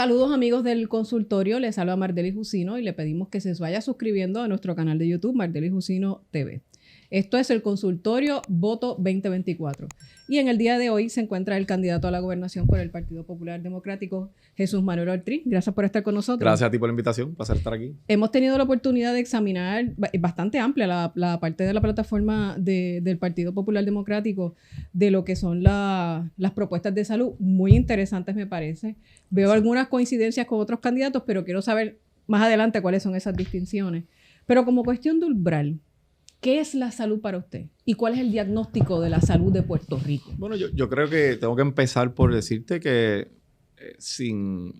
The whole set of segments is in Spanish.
Saludos amigos del consultorio, les habla Mardelis Jusino y le pedimos que se vaya suscribiendo a nuestro canal de YouTube, Mardelis Jusino TV. Esto es el consultorio Voto 2024. Y en el día de hoy se encuentra el candidato a la gobernación por el Partido Popular Democrático, Jesús Manuel Ortiz. Gracias por estar con nosotros. Gracias a ti por la invitación, un placer estar aquí. Hemos tenido la oportunidad de examinar bastante amplia la parte de la plataforma del Partido Popular Democrático de lo que son las propuestas de salud. Muy interesantes me parece. Veo algunas coincidencias con otros candidatos, pero quiero saber más adelante cuáles son esas distinciones. Pero como cuestión de umbral, ¿qué es la salud para usted? ¿Y cuál es el diagnóstico de la salud de Puerto Rico? Bueno, yo creo que tengo que empezar por decirte que sin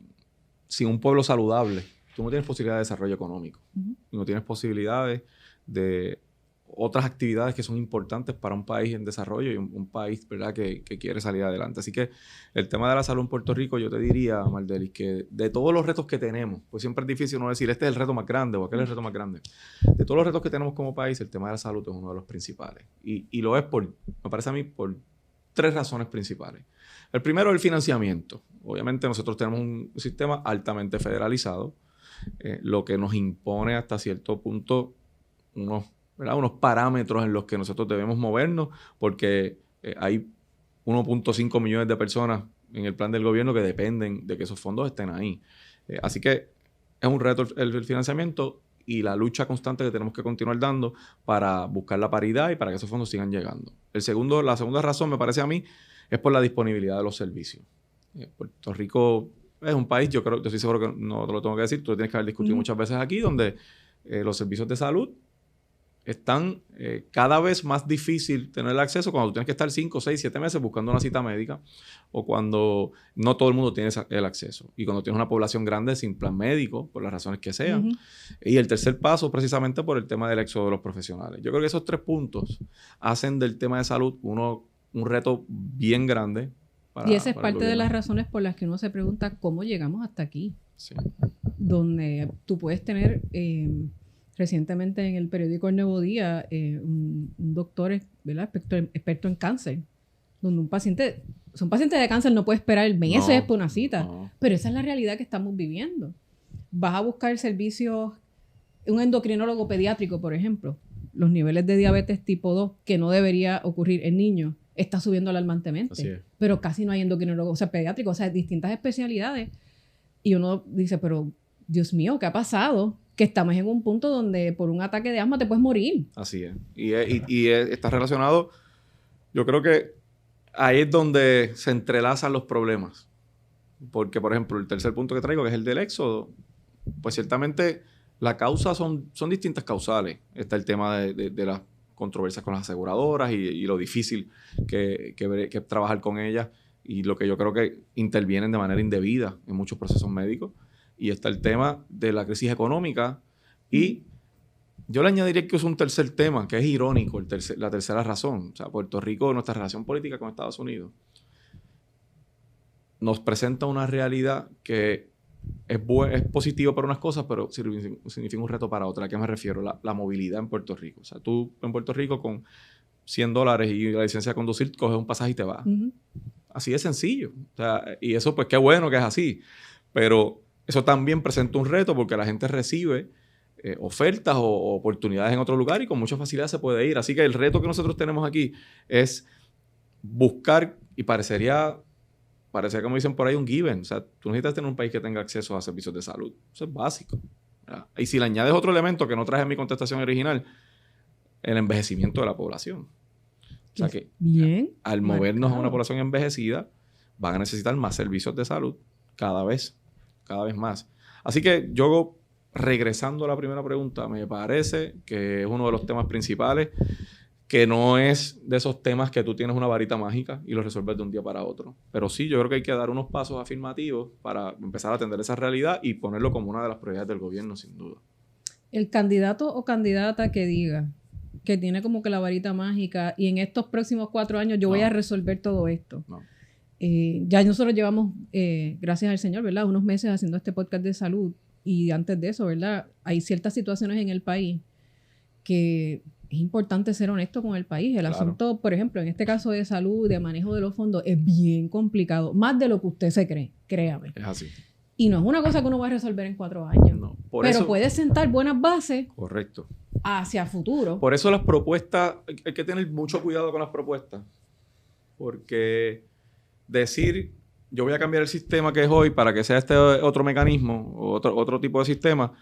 un pueblo saludable, tú no tienes posibilidad de desarrollo económico. Y no tienes posibilidades de otras actividades que son importantes para un país en desarrollo y un país, ¿verdad?, que quiere salir adelante. Así que el tema de la salud en Puerto Rico, yo te diría, Mardelis, que de todos los retos que tenemos, pues siempre es difícil no decir este es el reto más grande o aquel es el reto más grande. De todos los retos que tenemos como país, el tema de la salud es uno de los principales. Y lo es me parece a mí, por tres razones principales. El primero es el financiamiento. Obviamente nosotros tenemos un sistema altamente federalizado, lo que nos impone hasta cierto punto unos parámetros en los que nosotros debemos movernos, porque hay 1.5 millones de personas en el plan del gobierno que dependen de que esos fondos estén ahí. Así que es un reto el financiamiento y la lucha constante que tenemos que continuar dando para buscar la paridad y para que esos fondos sigan llegando. La segunda razón, me parece a mí, es por la disponibilidad de los servicios. Puerto Rico es un país, yo estoy seguro que no te lo tengo que decir, tú lo tienes que haber discutido muchas veces aquí, donde los servicios de salud están cada vez más difícil tener el acceso cuando tú tienes que estar 5, 6, 7 meses buscando una cita médica o cuando no todo el mundo tiene el acceso y cuando tienes una población grande sin plan médico, por las razones que sean. Y el tercer paso, precisamente por el tema del éxodo de los profesionales. Yo creo que esos 3 puntos hacen del tema de salud un reto bien grande. Y esa es parte de las razones por las que uno se pregunta cómo llegamos hasta aquí. Sí. Donde tú puedes tener... recientemente en el periódico El Nuevo Día, un doctor, ¿verdad?, experto en cáncer, donde un paciente de cáncer no puede esperar meses por una cita. Pero esa es la realidad que estamos viviendo. Vas a buscar servicios, un endocrinólogo pediátrico, por ejemplo, los niveles de diabetes tipo 2, que no debería ocurrir en niños, está subiendo alarmantemente. Así es. Pero casi no hay endocrinólogos, o sea, pediátricos, o sea, distintas especialidades. Y uno dice, pero Dios mío, ¿qué ha pasado? Que estamos en un punto donde por un ataque de asma te puedes morir. Así es. Y está relacionado, yo creo que ahí es donde se entrelazan los problemas. Porque, por ejemplo, el tercer punto que traigo, que es el del éxodo, pues ciertamente la causa son distintas causales. Está el tema de las controversias con las aseguradoras y lo difícil que es trabajar con ellas y lo que yo creo que intervienen de manera indebida en muchos procesos médicos. Y está el tema de la crisis económica. Y yo le añadiría que es un tercer tema, que es irónico, la tercera razón. O sea, Puerto Rico, nuestra relación política con Estados Unidos, nos presenta una realidad que es positiva para unas cosas, pero significa un reto para otras. ¿A qué me refiero? La movilidad en Puerto Rico. O sea, tú en Puerto Rico con $100 y la licencia de conducir, coges un pasaje y te vas. Así de sencillo. O sea, y eso, pues, qué bueno que es así. Pero eso también presenta un reto porque la gente recibe ofertas o oportunidades en otro lugar y con mucha facilidad se puede ir. Así que el reto que nosotros tenemos aquí es buscar, y parecería como dicen por ahí, un given. O sea, tú necesitas tener un país que tenga acceso a servicios de salud. Eso es básico, ¿verdad? Y si le añades otro elemento que no traje en mi contestación original, el envejecimiento de la población. O sea que al movernos a una población envejecida, van a necesitar más servicios de salud cada vez más. Así que yo, regresando a la primera pregunta, me parece que es uno de los temas principales, que no es de esos temas que tú tienes una varita mágica y lo resuelves de un día para otro. Pero sí, yo creo que hay que dar unos pasos afirmativos para empezar a atender esa realidad y ponerlo como una de las prioridades del gobierno, sin duda. El candidato o candidata que diga que tiene como que la varita mágica y en estos próximos 4 años yo voy a resolver todo esto. No. Ya nosotros llevamos, gracias al Señor, ¿verdad?, unos meses haciendo este podcast de salud y antes de eso, ¿verdad?, hay ciertas situaciones en el país que es importante ser honesto con el país. El asunto, por ejemplo, en este caso de salud, de manejo de los fondos, es bien complicado, más de lo que usted se cree, créame. Es así. Y no es una cosa que uno va a resolver en 4 años. No, pero puede sentar buenas bases. Correcto. Hacia futuro. Por eso las propuestas, hay que tener mucho cuidado con las propuestas. Porque decir, yo voy a cambiar el sistema que es hoy para que sea este otro mecanismo, o otro tipo de sistema,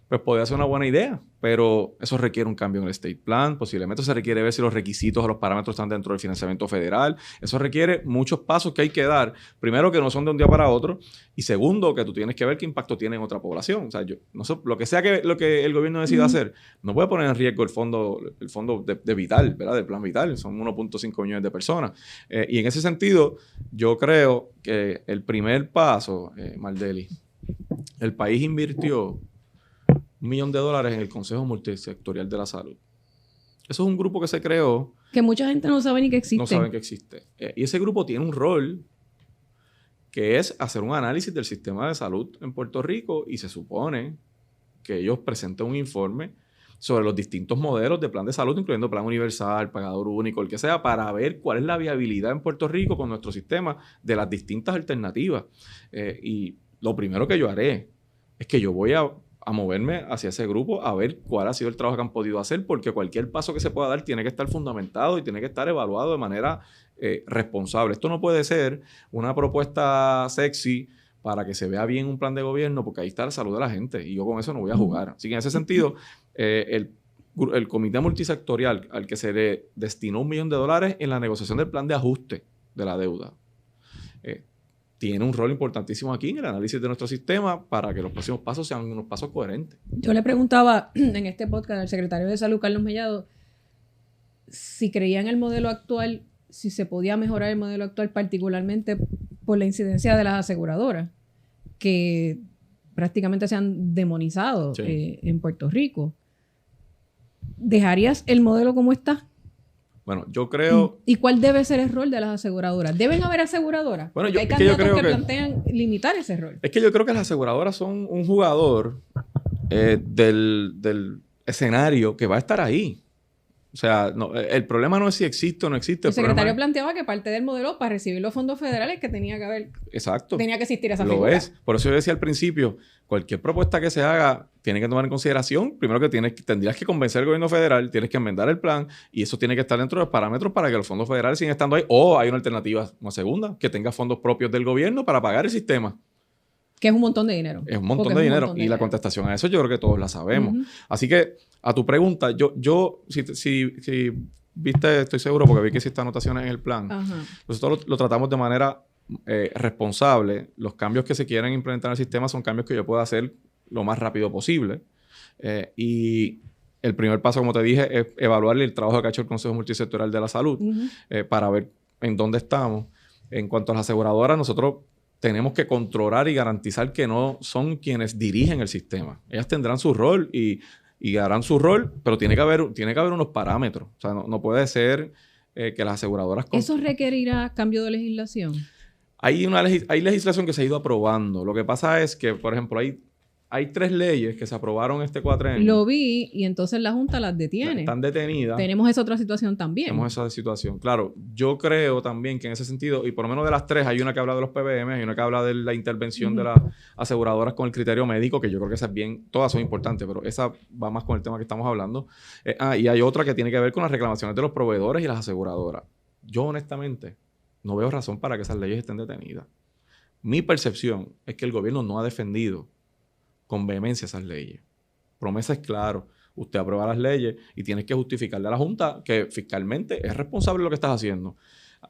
pues podría ser una buena idea, pero eso requiere un cambio en el State Plan, posiblemente se requiere ver si los requisitos o los parámetros están dentro del financiamiento federal, eso requiere muchos pasos que hay que dar, primero que no son de un día para otro, y segundo que tú tienes que ver qué impacto tiene en otra población, o sea, yo no sé, lo que sea lo que el gobierno decida hacer, no puede poner en riesgo el fondo de Vital, ¿verdad? Del Plan Vital, son 1.5 millones de personas, y en ese sentido, yo creo que el primer paso, Mardeli, el país invirtió $1 millón en el Consejo Multisectorial de la Salud. Eso es un grupo que se creó. Que mucha gente no sabe ni que existe. No saben que existe. Y ese grupo tiene un rol que es hacer un análisis del sistema de salud en Puerto Rico y se supone que ellos presenten un informe sobre los distintos modelos de plan de salud, incluyendo plan universal, pagador único, el que sea, para ver cuál es la viabilidad en Puerto Rico con nuestro sistema de las distintas alternativas. Y lo primero que yo haré es que yo voy a moverme hacia ese grupo, a ver cuál ha sido el trabajo que han podido hacer, porque cualquier paso que se pueda dar tiene que estar fundamentado y tiene que estar evaluado de manera responsable. Esto no puede ser una propuesta sexy para que se vea bien un plan de gobierno, porque ahí está la salud de la gente, y yo con eso no voy a jugar. Así que en ese sentido, el comité multisectorial al que se le destinó $1 millón en la negociación del plan de ajuste de la deuda, tiene un rol importantísimo aquí en el análisis de nuestro sistema para que los próximos pasos sean unos pasos coherentes. Yo le preguntaba en este podcast al secretario de Salud, Carlos Mellado, si creía en el modelo actual, si se podía mejorar el modelo actual, particularmente por la incidencia de las aseguradoras, que prácticamente se han demonizado en Puerto Rico. ¿Dejarías el modelo como está? Bueno, yo creo... ¿Y cuál debe ser el rol de las aseguradoras? ¿Deben haber aseguradoras? Bueno, hay candidatos que plantean limitar ese rol. Es que yo creo que las aseguradoras son un jugador del escenario que va a estar ahí. O sea, no, el problema no es si existe o no existe. El secretario planteaba que parte del modelo para recibir los fondos federales que tenía que haber... Exacto. Tenía que existir esa figura. Lo es. Por eso yo decía al principio, cualquier propuesta que se haga tiene que tomar en consideración, primero que tendrías que convencer al gobierno federal, tienes que enmendar el plan y eso tiene que estar dentro de los parámetros para que los fondos federales sigan estando ahí. O hay una alternativa, una segunda, que tenga fondos propios del gobierno para pagar el sistema. Que es un montón de dinero. Es un montón de dinero. Y la contestación a eso yo creo que todos la sabemos. Así que, a tu pregunta, yo si viste, estoy seguro, porque vi que hiciste anotaciones en el plan. Nosotros lo tratamos de manera responsable. Los cambios que se quieren implementar en el sistema son cambios que yo pueda hacer lo más rápido posible. Y el primer paso, como te dije, es evaluar el trabajo que ha hecho el Consejo Multisectorial de la Salud para ver en dónde estamos. En cuanto a las aseguradoras, nosotros tenemos que controlar y garantizar que no son quienes dirigen el sistema. Ellas tendrán su rol y harán su rol, pero tiene que haber unos parámetros. O sea, no puede ser que las aseguradoras... ¿Eso requerirá cambio de legislación? Hay legislación que se ha ido aprobando. Lo que pasa es que, por ejemplo, hay 3 leyes que se aprobaron este cuatrenio. Lo vi y entonces la Junta las detiene. Están detenidas. Tenemos esa otra situación también. Tenemos esa situación. Claro, yo creo también que en ese sentido, y por lo menos de las 3, hay una que habla de los PBM, hay una que habla de la intervención de las aseguradoras con el criterio médico, que yo creo que esas todas son importantes, pero esa va más con el tema que estamos hablando. Y hay otra que tiene que ver con las reclamaciones de los proveedores y las aseguradoras. Yo, honestamente, no veo razón para que esas leyes estén detenidas. Mi percepción es que el gobierno no ha defendido con vehemencia esas leyes. Promesa es claro. Usted aprueba las leyes y tienes que justificarle a la Junta que fiscalmente es responsable de lo que estás haciendo.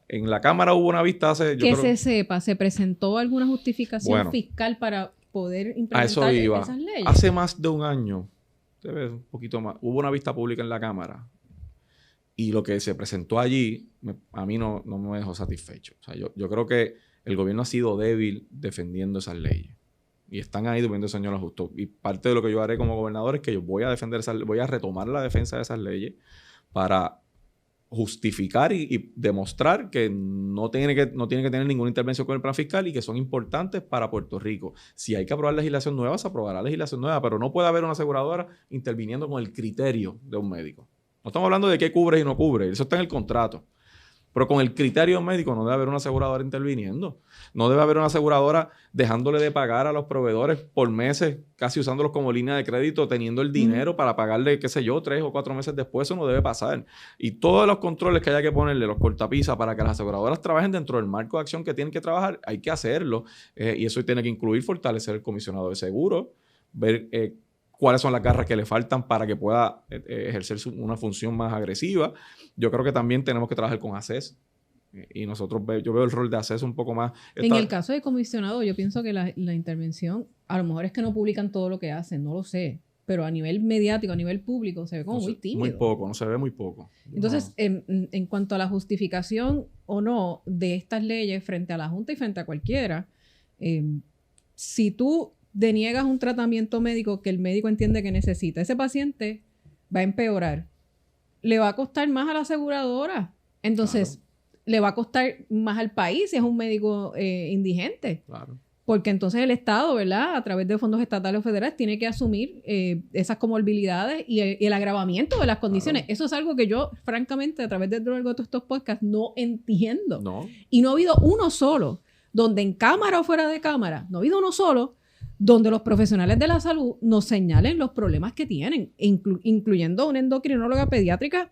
En la Cámara hubo una vista hace... se sepa, ¿se presentó alguna justificación fiscal para poder implementar esas leyes? Hace más de un año, un poquito más, hubo una vista pública en la Cámara y lo que se presentó allí a mí no me dejó satisfecho. O sea, yo creo que el gobierno ha sido débil defendiendo esas leyes. Y están ahí durmiendo ese año lo justo. Y parte de lo que yo haré como gobernador es que yo voy a retomar la defensa de esas leyes para justificar y demostrar que no tiene que tener ninguna intervención con el plan fiscal y que son importantes para Puerto Rico. Si hay que aprobar legislación nueva, se aprobará legislación nueva, pero no puede haber una aseguradora interviniendo con el criterio de un médico. No estamos hablando de qué cubre y no cubre, eso está en el contrato. Pero con el criterio médico no debe haber una aseguradora interviniendo. No debe haber una aseguradora dejándole de pagar a los proveedores por meses, casi usándolos como línea de crédito, teniendo el dinero para pagarle, qué sé yo, 3 o 4 meses después. Eso no debe pasar. Y todos los controles que haya que ponerle, los cortapisas, para que las aseguradoras trabajen dentro del marco de acción que tienen que trabajar, hay que hacerlo. Y eso tiene que incluir fortalecer el comisionado de seguros, ver cuáles son las garras que le faltan para que pueda ejercer una función más agresiva. Yo creo que también tenemos que trabajar con ACES. Y yo veo el rol de ACES un poco más... En el caso de comisionado, yo pienso que la intervención, a lo mejor es que no publican todo lo que hacen, no lo sé. Pero a nivel mediático, a nivel público, se ve como muy tímido. Muy poco, no se ve muy poco. Entonces, en cuanto a la justificación o no de estas leyes frente a la Junta y frente a cualquiera, si tú deniegas un tratamiento médico que el médico entiende que necesita, ese paciente va a empeorar. Le va a costar más a la aseguradora. Entonces, le va a costar más al país si es un médico indigente. Claro. Porque entonces el Estado, ¿verdad?, a través de fondos estatales o federales, tiene que asumir esas comorbilidades y el agravamiento de las condiciones. Eso es algo que yo, francamente, a través de todos estos podcasts, no entiendo. No. Y no ha habido uno solo, donde en cámara o fuera de cámara, no ha habido uno solo, donde los profesionales de la salud nos señalen los problemas que tienen, incluyendo una endocrinóloga pediátrica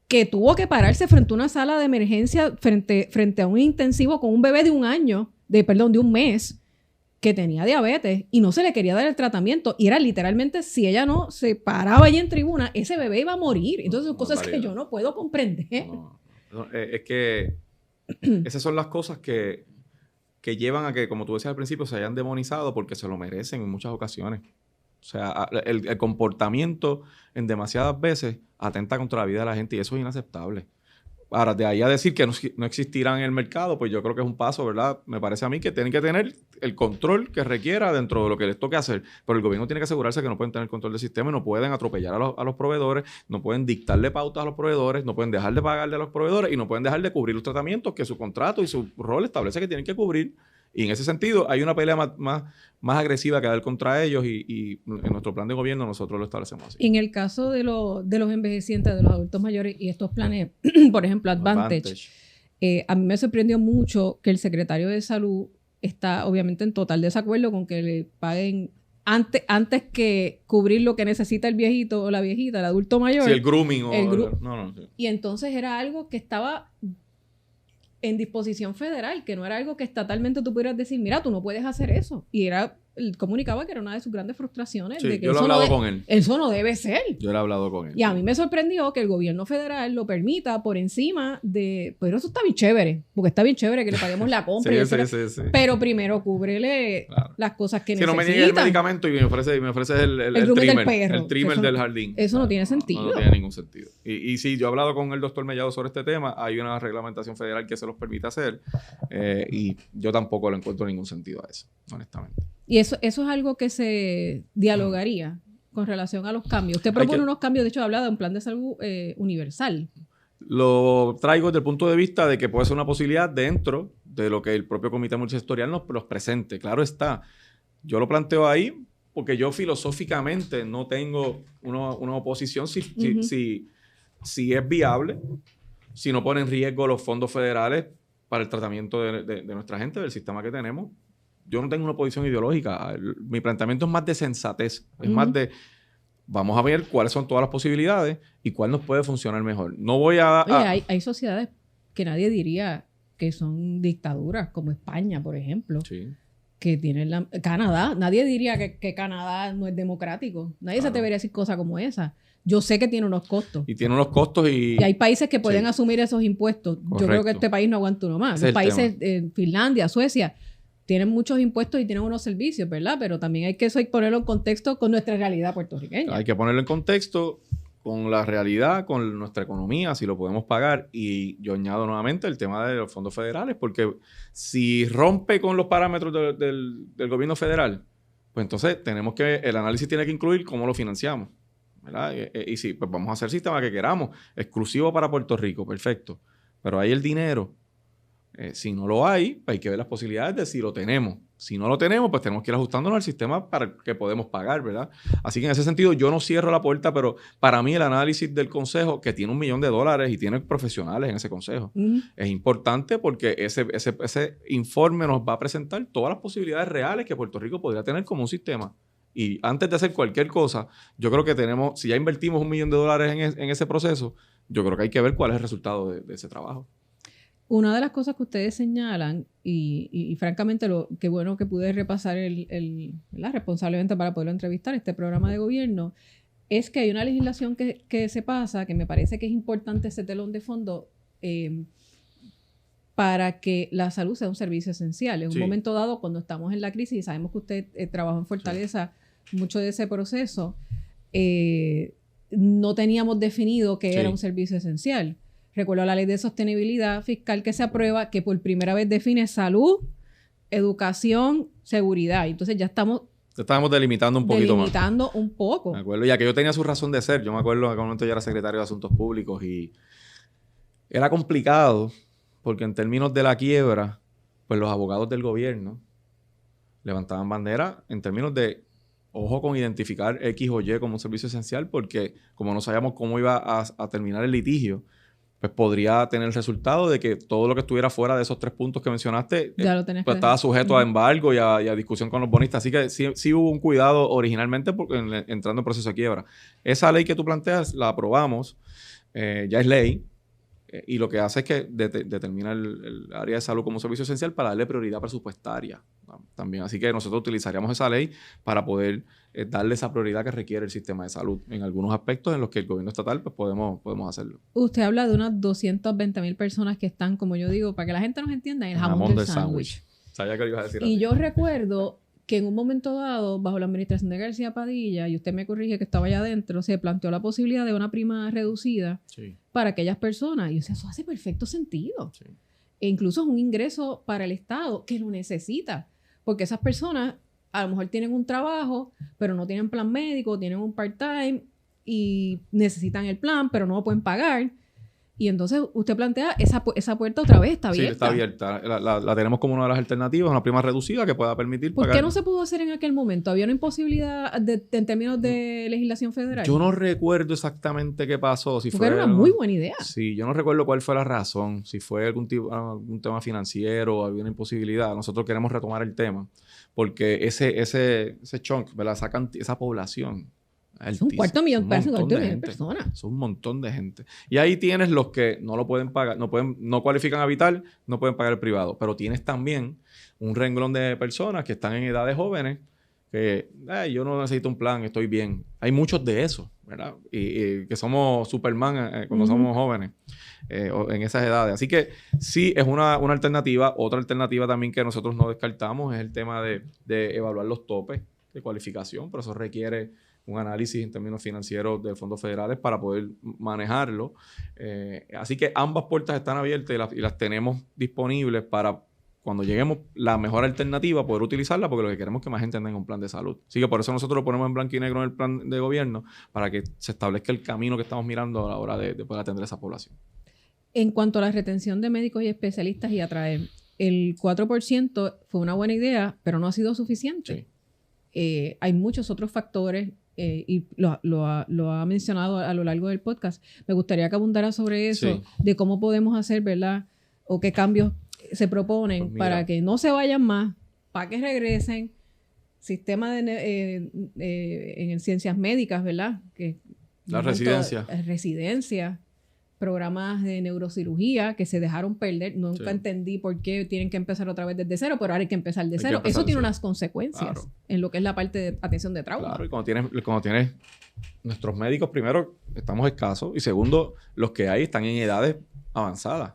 que tuvo que pararse frente a una sala de emergencia, frente a un intensivo con un bebé de un mes, que tenía diabetes y no se le quería dar el tratamiento. Y era literalmente, si ella no se paraba allí en tribuna, ese bebé iba a morir. Entonces son cosas que yo no puedo comprender. Es que esas son las cosas que llevan a que, como tú decías al principio, se hayan demonizado porque se lo merecen en muchas ocasiones. O sea, el comportamiento en demasiadas veces atenta contra la vida de la gente y eso es inaceptable. Ahora, de ahí a decir que no existirán en el mercado, pues yo creo que es un paso, ¿verdad? Me parece a mí que tienen que tener el control que requiera dentro de lo que les toque hacer. Pero el gobierno tiene que asegurarse que no pueden tener control del sistema y no pueden atropellar a los proveedores, no pueden dictarle pautas a los proveedores, no pueden dejar de pagarle a los proveedores y no pueden dejar de cubrir los tratamientos que su contrato y su rol establece que tienen que cubrir. Y en ese sentido hay una pelea más agresiva que dar contra ellos y en nuestro plan de gobierno nosotros lo establecemos así. En el caso de los envejecientes, de los adultos mayores y estos planes, por ejemplo, Advantage. A mí me sorprendió mucho que el secretario de Salud está obviamente en total desacuerdo con que le paguen antes que cubrir lo que necesita el viejito o la viejita, el adulto mayor. Sí, el grooming. Sí. Y entonces era algo que estaba en disposición federal, que no era algo que estatalmente tú pudieras decir, mira, tú no puedes hacer eso. Y él comunicaba que era una de sus grandes frustraciones. Sí, de que yo lo he hablado con él. Eso no debe ser. Yo lo he hablado con él. Y a mí me sorprendió que el gobierno federal lo permita por encima de... Pero eso está bien chévere, porque está bien chévere que le paguemos la compra. sí. Pero primero cúbrele las cosas que necesitan. Si no me niegue el medicamento y me ofreces el trimmer, el trimmer del jardín. Eso no tiene sentido. No tiene ningún sentido. Y sí, yo he hablado con el doctor Mellado sobre este tema. Hay una reglamentación federal que se los permite hacer. Y yo tampoco le encuentro ningún sentido a eso, honestamente. Y eso es algo que se dialogaría con relación a los cambios. Usted propone unos cambios, de hecho, habla de un plan de salud universal. Lo traigo desde el punto de vista de que puede ser una posibilidad dentro de lo que el propio comité multisectorial nos presente. Claro está. Yo lo planteo ahí porque yo filosóficamente no tengo una oposición si es viable, si no pone en riesgo los fondos federales para el tratamiento de nuestra gente, del sistema que tenemos. Yo no tengo una posición ideológica. Mi planteamiento es más de sensatez. Es más de, vamos a ver cuáles son todas las posibilidades y cuál nos puede funcionar mejor. No voy a... Oye, hay sociedades que nadie diría que son dictaduras, como España, por ejemplo. Sí. Que tienen Canadá. Nadie diría que Canadá no es democrático. Nadie se atrevería a decir cosas como esa. Yo sé que tiene unos costos. Y tiene unos costos y hay países que pueden asumir esos impuestos. Correcto. Yo creo que este país no aguanta uno más. Los países, Finlandia, Suecia, tienen muchos impuestos y tienen unos servicios, ¿verdad? Pero también hay que ponerlo en contexto con nuestra realidad puertorriqueña. Hay que ponerlo en contexto con la realidad, con nuestra economía, si lo podemos pagar. Y yo añado nuevamente el tema de los fondos federales, porque si rompe con los parámetros del gobierno federal, pues entonces el análisis tiene que incluir cómo lo financiamos, ¿verdad? Y sí, pues vamos a hacer el sistema que queramos, exclusivo para Puerto Rico, perfecto. Pero hay el dinero. Si no lo hay, pues hay que ver las posibilidades de si lo tenemos. Si no lo tenemos, pues tenemos que ir ajustándonos al sistema para que podemos pagar, ¿verdad? Así que en ese sentido yo no cierro la puerta, pero para mí el análisis del consejo, que tiene $1 millón y tiene profesionales en ese consejo, es importante porque ese informe nos va a presentar todas las posibilidades reales que Puerto Rico podría tener como un sistema. Y antes de hacer cualquier cosa, yo creo que tenemos, si ya invertimos $1 millón en ese proceso, yo creo que hay que ver cuál es el resultado de ese trabajo. Una de las cosas que ustedes señalan, y francamente, qué bueno que pude repasar responsablemente para poderlo entrevistar, este programa de gobierno, es que hay una legislación que se pasa, que me parece que es importante ese telón de fondo para que la salud sea un servicio esencial. En un momento dado, cuando estamos en la crisis, y sabemos que usted trabajó en Fortaleza mucho de ese proceso, no teníamos definido que era un servicio esencial. Recuerdo la ley de sostenibilidad fiscal que se aprueba, que por primera vez define salud, educación, seguridad. Entonces ya estamos delimitando un poquito más. Delimitando un poco. Me acuerdo, y aquello tenía su razón de ser. Yo me acuerdo que en aquel momento yo era secretario de Asuntos Públicos y era complicado porque en términos de la quiebra, pues los abogados del gobierno levantaban bandera en términos de ojo con identificar X o Y como un servicio esencial, porque como no sabíamos cómo iba a terminar el litigio, pues podría tener el resultado de que todo lo que estuviera fuera de esos 3 puntos que mencionaste pues estaba sujeto a embargo y a discusión con los bonistas. Así que sí hubo un cuidado originalmente entrando en proceso de quiebra. Esa ley que tú planteas la aprobamos, ya es ley, y lo que hace es que determina el área de salud como un servicio esencial para darle prioridad presupuestaria también. Así que nosotros utilizaríamos esa ley para poder darle esa prioridad que requiere el sistema de salud en algunos aspectos en los que el gobierno estatal pues podemos hacerlo. Usted habla de unas 220,000 personas que están, como yo digo, para que la gente nos entienda, en el jamón del sándwich. Sabía que lo ibas a decir y así. Yo recuerdo que en un momento dado, bajo la administración de García Padilla, y usted me corrige que estaba allá adentro, se planteó la posibilidad de una prima reducida para aquellas personas. Y yo decía, eso hace perfecto sentido. Sí. E incluso es un ingreso para el Estado que lo necesita. Porque esas personas a lo mejor tienen un trabajo, pero no tienen plan médico, tienen un part-time y necesitan el plan, pero no lo pueden pagar. Y entonces usted plantea esa puerta otra vez está abierta. Sí, está abierta. La tenemos como una de las alternativas, una prima reducida que pueda permitir pagar. ¿Por qué no se pudo hacer en aquel momento? ¿Había una imposibilidad en términos de legislación federal? Yo no recuerdo exactamente qué pasó. Porque era una muy buena idea. Sí, yo no recuerdo cuál fue la razón. Si fue algún tema financiero o alguna imposibilidad. Nosotros queremos retomar el tema. Porque ese chunk, ¿verdad? Esa población... Es un cuarto millón de personas. Es un montón de gente. Y ahí tienes los que no lo pueden pagar, no cualifican a Vital, no pueden pagar el privado. Pero tienes también un renglón de personas que están en edades jóvenes que yo no necesito un plan, estoy bien. Hay muchos de esos, ¿verdad? Y que somos Superman cuando somos jóvenes en esas edades. Así que sí, es una alternativa. Otra alternativa también que nosotros no descartamos es el tema de evaluar los topes de cualificación, pero eso requiere un análisis en términos financieros de fondos federales para poder manejarlo. Así que ambas puertas están abiertas y las tenemos disponibles para cuando lleguemos la mejor alternativa poder utilizarla, porque lo que queremos es que más gente tenga un plan de salud. Así que por eso nosotros lo ponemos en blanco y negro en el plan de gobierno para que se establezca el camino que estamos mirando a la hora de poder atender a esa población. En cuanto a la retención de médicos y especialistas y atraer, el 4% fue una buena idea, pero no ha sido suficiente. Sí. Hay muchos otros factores y lo ha mencionado a lo largo del podcast. Me gustaría que abundara sobre eso, de cómo podemos hacer, ¿verdad? O qué cambios se proponen para que no se vayan más, para que regresen. Sistema en ciencias médicas, ¿verdad? La residencia. Residencia. Programas de neurocirugía que se dejaron perder. Nunca entendí por qué tienen que empezar otra vez desde cero, pero ahora hay que empezar de cero. Eso tiene unas consecuencias en lo que es la parte de atención de trauma. Claro, y cuando tienes nuestros médicos, primero, estamos escasos, y segundo, los que hay están en edades avanzadas.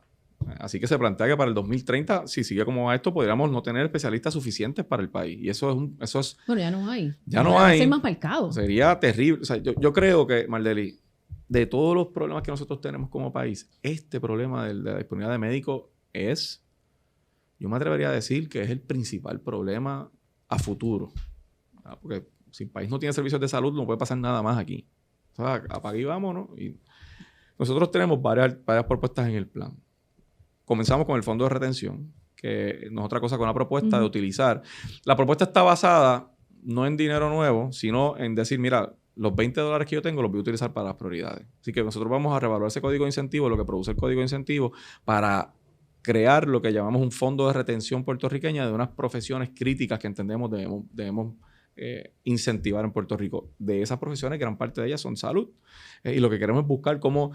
Así que se plantea que para el 2030, si sigue como va esto, podríamos no tener especialistas suficientes para el país. Y eso es... Bueno, ya no hay. Ya no hay. Ser más marcado. Sería terrible. O sea, yo creo que, Mardeli, de todos los problemas que nosotros tenemos como país, este problema de la disponibilidad de médicos yo me atrevería a decir que es el principal problema a futuro. Porque si el país no tiene servicios de salud, no puede pasar nada más aquí. O sea, apague y vámonos. Y nosotros tenemos varias propuestas en el plan. Comenzamos con el fondo de retención, que no es otra cosa que una propuesta de utilizar. La propuesta está basada no en dinero nuevo, sino en decir, mira, los $20 que yo tengo los voy a utilizar para las prioridades. Así que nosotros vamos a revaluar ese código de incentivo, lo que produce el código de incentivo, para crear lo que llamamos un fondo de retención puertorriqueña de unas profesiones críticas que entendemos debemos incentivar en Puerto Rico. De esas profesiones, gran parte de ellas son salud. Y lo que queremos es buscar cómo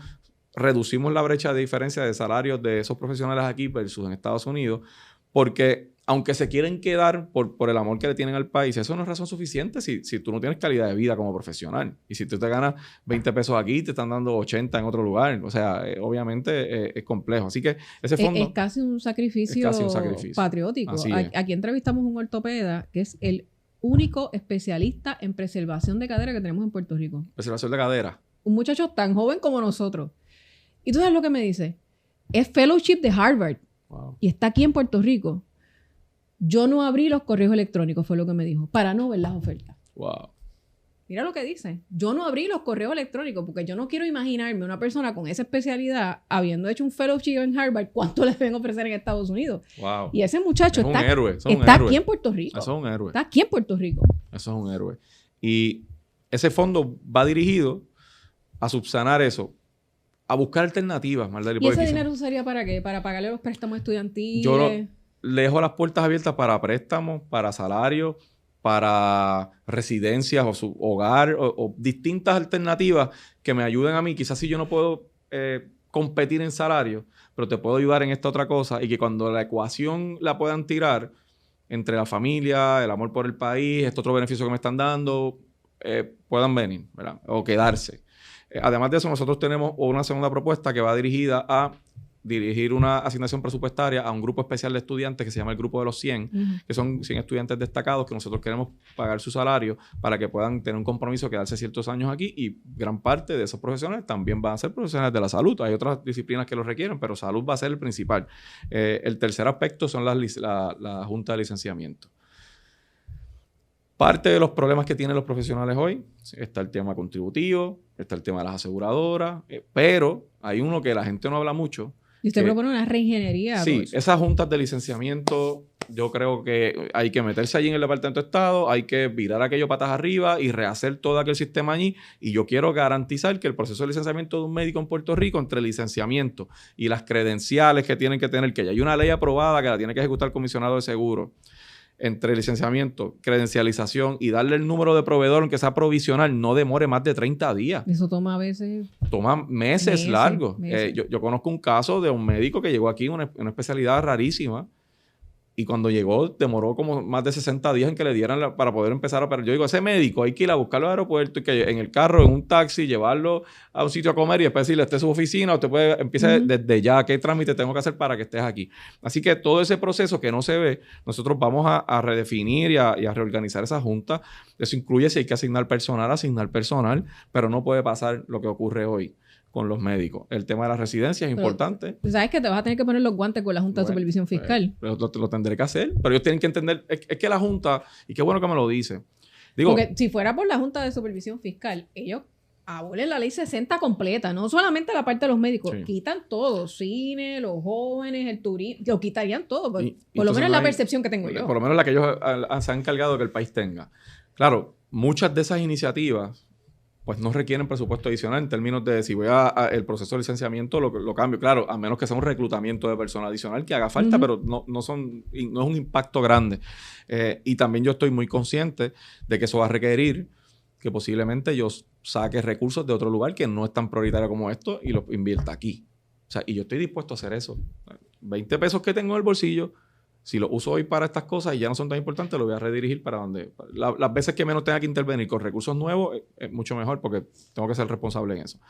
reducimos la brecha de diferencia de salarios de esos profesionales aquí versus en Estados Unidos, porque aunque se quieren quedar por el amor que le tienen al país, eso no es razón suficiente si tú no tienes calidad de vida como profesional. Y si tú te ganas 20 pesos aquí, te están dando 80 en otro lugar. O sea, obviamente es complejo. Así que ese fondo... Es casi un sacrificio, patriótico. Aquí entrevistamos a un ortopeda que es el único especialista en preservación de cadera que tenemos en Puerto Rico. Preservación de cadera. Un muchacho tan joven como nosotros. Y tú sabes lo que me dice. Es fellowship de Harvard. Wow. Y está aquí en Puerto Rico. Yo no abrí los correos electrónicos, fue lo que me dijo, para no ver las ofertas. Wow. Mira lo que dice. Yo no abrí los correos electrónicos porque yo no quiero imaginarme una persona con esa especialidad habiendo hecho un fellowship en Harvard, ¿cuánto les deben ofrecer en Estados Unidos? Wow. Y ese muchacho está aquí en Puerto Rico. Eso es un héroe. Está aquí en Puerto Rico. Eso es un héroe. Y ese fondo va dirigido a subsanar eso, a buscar alternativas, Mardeli. ¿Y ese dinero usaría para qué? ¿Para pagarle los préstamos estudiantiles? Yo le dejo las puertas abiertas para préstamos, para salarios, para residencias o su hogar o distintas alternativas que me ayuden a mí. Quizás si yo no puedo competir en salario, pero te puedo ayudar en esta otra cosa y que cuando la ecuación la puedan tirar entre la familia, el amor por el país, este otro beneficio que me están dando, puedan venir, ¿verdad? O quedarse. Además de eso, nosotros tenemos una segunda propuesta que va dirigida a dirigir una asignación presupuestaria a un grupo especial de estudiantes que se llama el Grupo de los 100, que son 100 estudiantes destacados que nosotros queremos pagar su salario para que puedan tener un compromiso de quedarse ciertos años aquí, y gran parte de esos profesionales también van a ser profesionales de la salud. Hay otras disciplinas que lo requieren, pero salud va a ser el principal. El tercer aspecto son la junta de licenciamiento. Parte de los problemas que tienen los profesionales hoy, está el tema contributivo, está el tema de las aseguradoras, pero hay uno que la gente no habla mucho. Y usted propone una reingeniería. Sí, esas juntas de licenciamiento, yo creo que hay que meterse allí en el Departamento de Estado, hay que virar aquello patas arriba y rehacer todo aquel sistema allí. Y yo quiero garantizar que el proceso de licenciamiento de un médico en Puerto Rico, entre licenciamiento y las credenciales que tienen que tener, que ya hay una ley aprobada que la tiene que ejecutar el comisionado de seguros, entre licenciamiento, credencialización y darle el número de proveedor, aunque sea provisional, no demore más de 30 días. Eso toma a veces... Toma meses largos. Yo conozco un caso de un médico que llegó aquí en una especialidad rarísima, y cuando llegó demoró como más de 60 días en que le dieran para poder empezar a operar. Yo digo, ese médico hay que ir a buscarlo al aeropuerto y que en el carro, en un taxi, llevarlo a un sitio a comer y después decirle, esta es su oficina, usted puede empezar desde ya, qué trámite tengo que hacer para que estés aquí. Así que todo ese proceso que no se ve, nosotros vamos a redefinir y a reorganizar esa junta. Eso incluye si hay que asignar personal, pero no puede pasar lo que ocurre hoy con los médicos. El tema de las residencias es importante. ¿Sabes que te vas a tener que poner los guantes con la Junta de Supervisión Fiscal? Lo tendré que hacer, pero ellos tienen que entender, es que la Junta, y qué bueno que me lo dice. Digo, porque si fuera por la Junta de Supervisión Fiscal, ellos abolen la ley 60 completa, no solamente la parte de los médicos, quitan todo, cine, los jóvenes, el turismo, lo quitarían todo, por lo menos la percepción que tengo yo. Por lo menos la que ellos se han encargado de que el país tenga. Claro, muchas de esas iniciativas pues no requieren presupuesto adicional en términos de si voy el proceso de licenciamiento lo cambio. Claro, a menos que sea un reclutamiento de personal adicional que haga falta, pero no es un impacto grande. Y también yo estoy muy consciente de que eso va a requerir que posiblemente yo saque recursos de otro lugar que no es tan prioritario como esto y los invierta aquí. O sea, y yo estoy dispuesto a hacer eso. 20 pesos que tengo en el bolsillo, si lo uso hoy para estas cosas y ya no son tan importantes, lo voy a redirigir para donde... Las veces que menos tenga que intervenir con recursos nuevos es mucho mejor porque tengo que ser responsable en eso.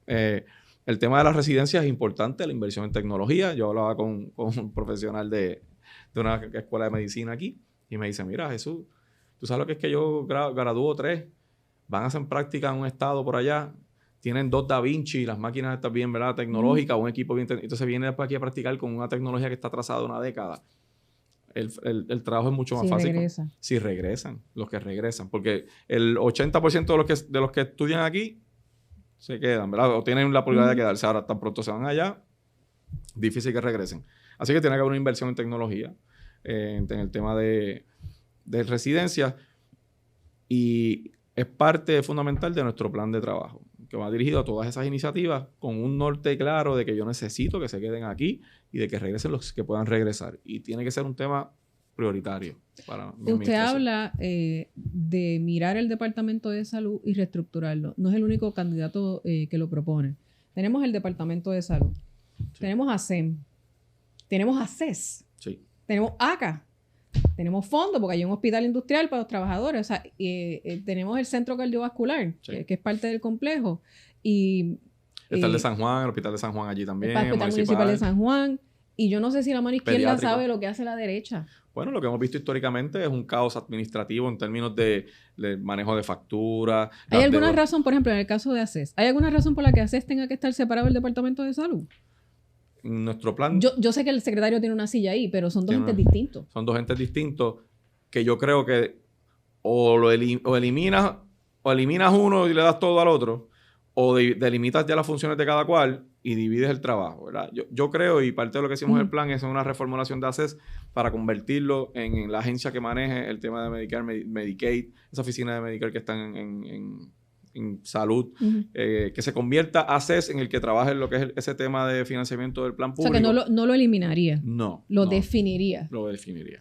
El tema de las residencias es importante, la inversión en tecnología. Yo hablaba con un profesional de una escuela de medicina aquí y me dice, mira, Jesús, ¿tú sabes lo que es que yo gradúo 3? Van a hacer práctica en un estado por allá, tienen 2 Da Vinci, las máquinas están bien, ¿verdad? Tecnológicas, un equipo bien... Entonces viene después aquí a practicar con una tecnología que está atrasada una década. El trabajo es mucho más fácil si regresan, los que regresan, porque el 80% de los que estudian aquí se quedan, ¿verdad? O tienen la posibilidad de quedarse. Ahora, tan pronto se van allá, difícil que regresen. Así que tiene que haber una inversión en tecnología, en el tema de residencias, y es parte fundamental de nuestro plan de trabajo, que va dirigido a todas esas iniciativas con un norte claro de que yo necesito que se queden aquí y de que regresen los que puedan regresar. Y tiene que ser un tema prioritario para mi Usted habla de mirar el Departamento de Salud y reestructurarlo. No es el único candidato que lo propone. Tenemos el Departamento de Salud. Sí. Tenemos a SEM. Tenemos a CES. Sí. Tenemos ACA. Tenemos fondos porque hay un hospital industrial para los trabajadores. O sea, tenemos el centro cardiovascular, sí, que es parte del complejo. Y está el de San Juan, el hospital de San Juan allí también. El hospital municipal de San Juan. Y yo no sé si la mano izquierda sabe lo que hace la derecha. Bueno, lo que hemos visto históricamente es un caos administrativo en términos de manejo de facturas. ¿Hay alguna razón, por ejemplo, en el caso de ACES, ¿hay alguna razón por la que ACES tenga que estar separado del Departamento de Salud? Nuestro plan... Yo sé que el secretario tiene una silla ahí, pero son dos entes distintos. Son dos entes distintos que yo creo que o eliminas uno y le das todo al otro, o delimitas ya las funciones de cada cual y divides el trabajo, ¿verdad? Yo creo, y parte de lo que hicimos en el plan es una reformulación de ACES para convertirlo en la agencia que maneje el tema de Medicare, Medicaid, esa oficina de Medicare que están en salud, que se convierta ACES en el que trabaje en lo que es ese tema de financiamiento del plan público. O sea, que no lo eliminaría. No. Lo definiría. Lo definiría.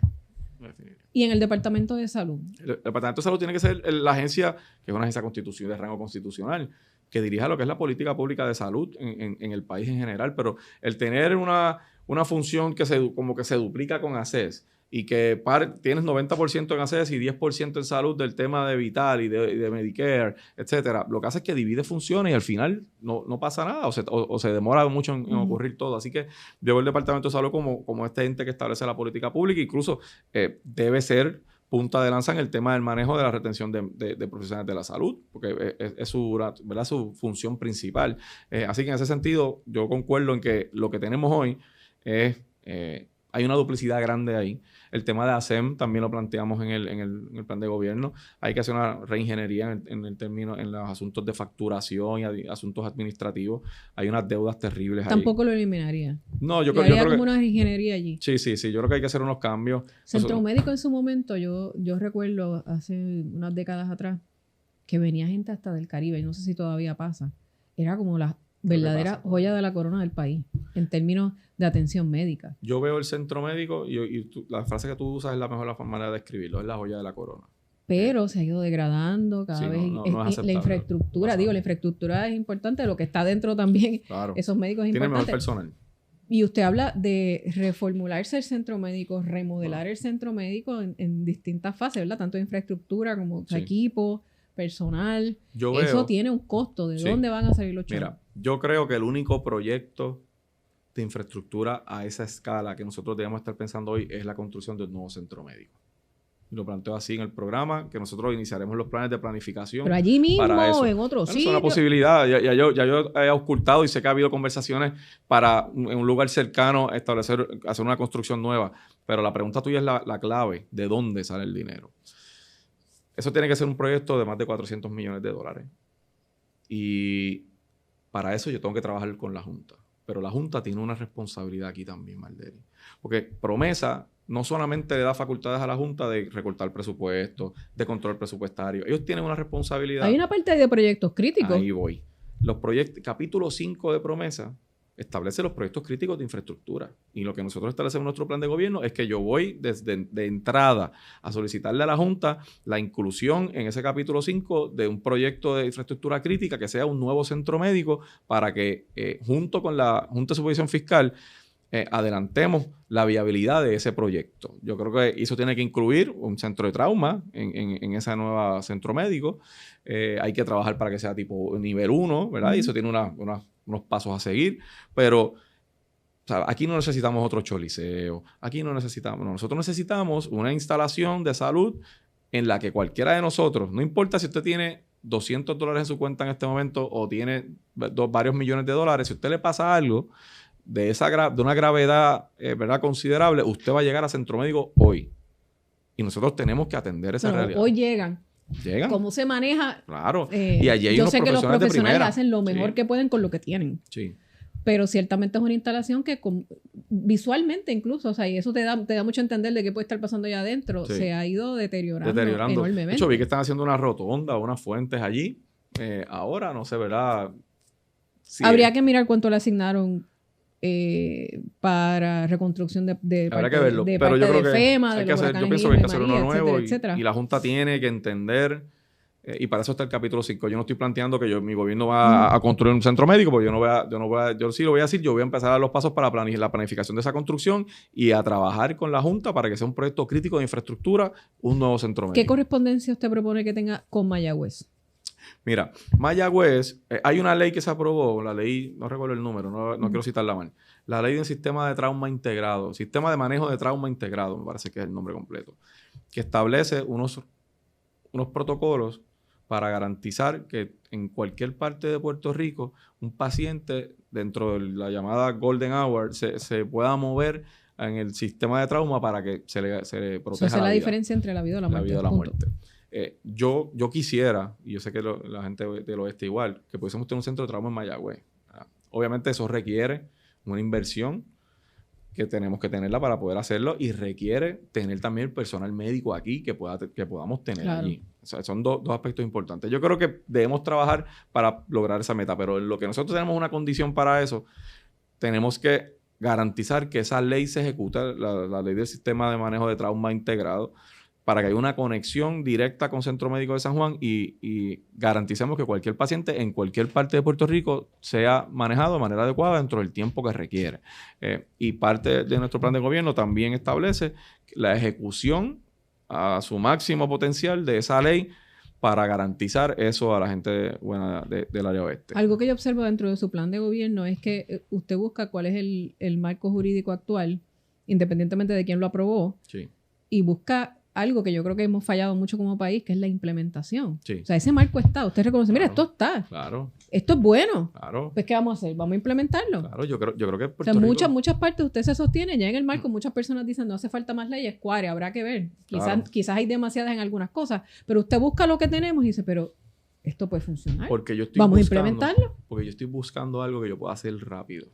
¿Y en el Departamento de Salud? El Departamento de Salud tiene que ser la agencia, que es una agencia de rango constitucional, que dirija lo que es la política pública de salud en el país en general, pero el tener una función que como que se duplica con ACES y que tienes 90% en ACES y 10% en salud del tema de Vital y de Medicare, etcétera, lo que hace es que divide funciones y al final no pasa nada o se demora mucho en ocurrir todo. Así que yo veo el Departamento de Salud como este ente que establece la política pública, incluso debe ser punta de lanza en el tema del manejo de la retención de profesionales de la salud, porque es su función principal. Así que en ese sentido, yo concuerdo en que lo que tenemos hoy es... hay una duplicidad grande ahí. El tema de ASEM también lo planteamos en el plan de gobierno. Hay que hacer una reingeniería en los asuntos de facturación y asuntos administrativos. Hay unas deudas terribles ahí. Tampoco lo eliminaría. No, yo creo como una reingeniería allí. Sí. Yo creo que hay que hacer unos cambios. Centro Médico en su momento, yo recuerdo hace unas décadas atrás que venía gente hasta del Caribe, y no sé si todavía pasa. Era como la verdadera joya de la corona del país en términos de atención médica. Yo veo el centro médico y la frase que tú usas es la mejor manera de describirlo, es la joya de la corona. Pero se ha ido degradando cada vez. No es la infraestructura, la infraestructura es importante, lo que está dentro también, claro. Esos médicos es importante. Tiene mejor personal. Y usted habla de reformularse el centro médico, remodelar el centro médico en distintas fases, ¿verdad? Tanto infraestructura como equipo, personal. Eso tiene un costo. ¿De dónde van a salir los chavos? Mira, yo creo que el único proyecto de infraestructura a esa escala que nosotros debemos estar pensando hoy es la construcción de un nuevo centro médico. Y lo planteo así en el programa, que nosotros iniciaremos los planes de planificación. Pero allí mismo o en otro sitio. Es una posibilidad. Ya yo he auscultado y sé que ha habido conversaciones para en un lugar cercano hacer una construcción nueva. Pero la pregunta tuya es la clave. ¿De dónde sale el dinero? Eso tiene que ser un proyecto de más de $400 millones. Y para eso yo tengo que trabajar con la Junta. Pero la Junta tiene una responsabilidad aquí también, Malderi. Porque Promesa no solamente le da facultades a la Junta de recortar presupuestos, de control presupuestario. Ellos tienen una responsabilidad. Hay una parte de proyectos críticos. Ahí voy. Capítulo 5 de Promesa establece los proyectos críticos de infraestructura. Y lo que nosotros establecemos en nuestro plan de gobierno es que yo voy de entrada a solicitarle a la Junta la inclusión en ese capítulo 5 de un proyecto de infraestructura crítica que sea un nuevo centro médico para que junto con la Junta de Supervisión Fiscal adelantemos la viabilidad de ese proyecto. Yo creo que eso tiene que incluir un centro de trauma en ese nuevo centro médico. Hay que trabajar para que sea tipo nivel 1, ¿verdad? Y eso tiene unos pasos a seguir, pero o sea, aquí no necesitamos otro choliseo, nosotros necesitamos una instalación de salud en la que cualquiera de nosotros, no importa si usted tiene $200 en su cuenta en este momento o tiene varios millones de dólares, si a usted le pasa algo de una gravedad ¿verdad? Considerable, usted va a llegar a centro médico hoy. Y nosotros tenemos que atender esa realidad. Hoy llegan. ¿Cómo se maneja? Claro. Y allí hay yo unos sé que los profesionales de hacen lo mejor que pueden con lo que tienen. Sí. pero ciertamente es una instalación que visualmente incluso, o sea, y eso te da mucho a entender de qué puede estar pasando allá adentro, Sí. se ha ido deteriorando enormemente. De hecho, vi que están haciendo una rotonda, unas fuentes allí. Ahora no sé, ¿verdad? Sí, habría que mirar cuánto le asignaron para reconstrucción de habrá parte que verlo. de, pero parte yo creo de que FEMA, de los yo huracanes pienso que hay que Irma, hacer María, uno nuevo etcétera. y la Junta tiene que entender, y para eso está el capítulo 5. Yo no estoy planteando que mi gobierno va a construir un centro médico, porque yo sí lo voy a decir, yo voy a empezar a dar los pasos para la planificación de esa construcción y a trabajar con la Junta para que sea un proyecto crítico de infraestructura, un nuevo centro médico. ¿Qué correspondencia usted propone que tenga con Mayagüez? Mira, Mayagüez, hay una ley que se aprobó, la ley, no recuerdo el número, no quiero citarla mal, la ley del sistema de trauma integrado, sistema de manejo de trauma integrado, me parece que es el nombre completo, que establece unos protocolos para garantizar que en cualquier parte de Puerto Rico un paciente dentro de la llamada Golden Hour se pueda mover en el sistema de trauma para que se le proteja Esa es la diferencia entre la vida y la muerte. La vida y la muerte. Yo quisiera, y yo sé que la gente del oeste igual, que pudiésemos tener un centro de trauma en Mayagüez. Obviamente eso requiere una inversión que tenemos que tenerla para poder hacerlo y requiere tener también el personal médico aquí que podamos tener allí. O sea, son dos aspectos importantes. Yo creo que debemos trabajar para lograr esa meta, pero en lo que nosotros tenemos una condición para eso, tenemos que garantizar que esa ley se ejecute, la ley del sistema de manejo de trauma integrado, para que haya una conexión directa con Centro Médico de San Juan y garanticemos que cualquier paciente en cualquier parte de Puerto Rico sea manejado de manera adecuada dentro del tiempo que requiere. Y parte de nuestro plan de gobierno también establece la ejecución a su máximo potencial de esa ley para garantizar eso a la gente buena del área oeste. Algo que yo observo dentro de su plan de gobierno es que usted busca cuál es el marco jurídico actual, independientemente de quién lo aprobó, sí, y busca algo que yo creo que hemos fallado mucho como país, que es la implementación. Sí. O sea, ese marco está. Usted reconoce, mira, esto está. Claro. Esto es bueno. Claro. Pues, ¿qué vamos a hacer? ¿Vamos a implementarlo? Claro, yo creo que Puerto Rico... muchas partes usted se sostiene, ya en el marco muchas personas dicen, no hace falta más leyes, cuare, habrá que ver. Quizás hay demasiadas en algunas cosas, pero usted busca lo que tenemos y dice, pero esto puede funcionar. Vamos a implementarlo. Porque yo estoy buscando algo que yo pueda hacer rápido.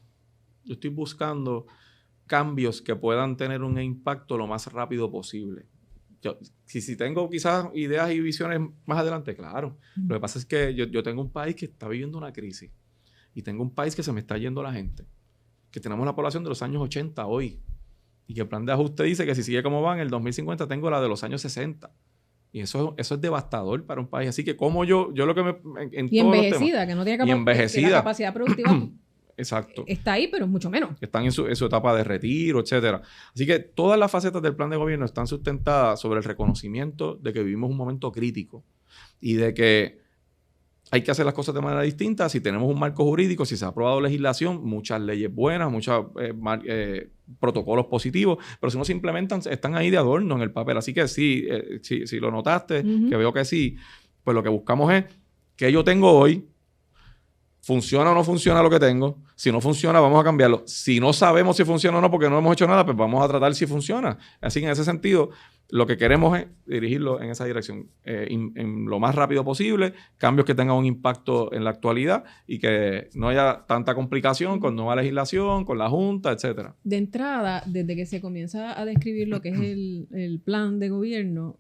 Yo estoy buscando cambios que puedan tener un impacto lo más rápido posible. Si tengo quizás ideas y visiones más adelante, claro. Lo que pasa es que yo tengo un país que está viviendo una crisis y tengo un país que se me está yendo la gente, que tenemos la población de los años 80 hoy y que el plan de ajuste dice que si sigue como va en el 2050 tengo la de los años 60 y eso es devastador para un país. Así que como yo lo que y envejecida, que no tiene la capacidad productiva. Exacto. Está ahí, pero mucho menos. Están en su etapa de retiro, etcétera. Así que todas las facetas del plan de gobierno están sustentadas sobre el reconocimiento de que vivimos un momento crítico y de que hay que hacer las cosas de manera distinta. Si tenemos un marco jurídico, si se ha aprobado legislación, muchas leyes buenas, muchos protocolos positivos, pero si no se implementan, están ahí de adorno en el papel. Así que si lo notaste, que veo que sí, pues lo que buscamos es que yo tengo hoy, ¿funciona o no funciona lo que tengo? Si no funciona, vamos a cambiarlo. Si no sabemos si funciona o no porque no hemos hecho nada, pues vamos a tratar si funciona. Así que en ese sentido, lo que queremos es dirigirlo en esa dirección. En lo más rápido posible, cambios que tengan un impacto en la actualidad y que no haya tanta complicación con nueva legislación, con la Junta, etcétera. De entrada, desde que se comienza a describir lo que es el plan de gobierno,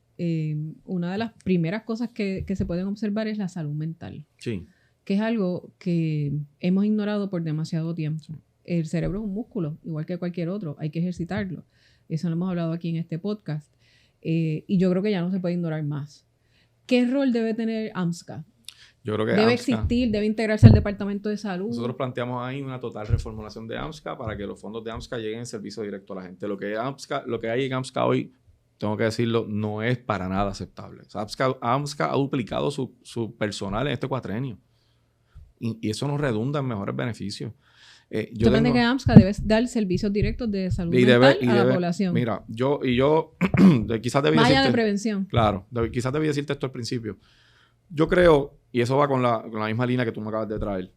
una de las primeras cosas que se pueden observar es la salud mental. Sí. Que es algo que hemos ignorado por demasiado tiempo. El cerebro es un músculo, igual que cualquier otro, hay que ejercitarlo. Eso lo hemos hablado aquí en este podcast. Y yo creo que ya no se puede ignorar más. ¿Qué rol debe tener AMSCA? Yo creo que debe existir, debe integrarse al Departamento de Salud. Nosotros planteamos ahí una total reformulación de AMSCA para que los fondos de AMSCA lleguen en servicio directo a la gente. Lo que hay en AMSCA hoy, tengo que decirlo, no es para nada aceptable. O sea, AMSCA ha duplicado su personal en este cuatrenio. Y eso nos redunda en mejores beneficios. Yo entiendo que AMSCA debe dar servicios directos de salud mental a la población. Mira, yo quizás debí decirte... Vaya de prevención. Claro, quizás debí decirte esto al principio. Yo creo, y eso va con la misma línea que tú me acabas de traer,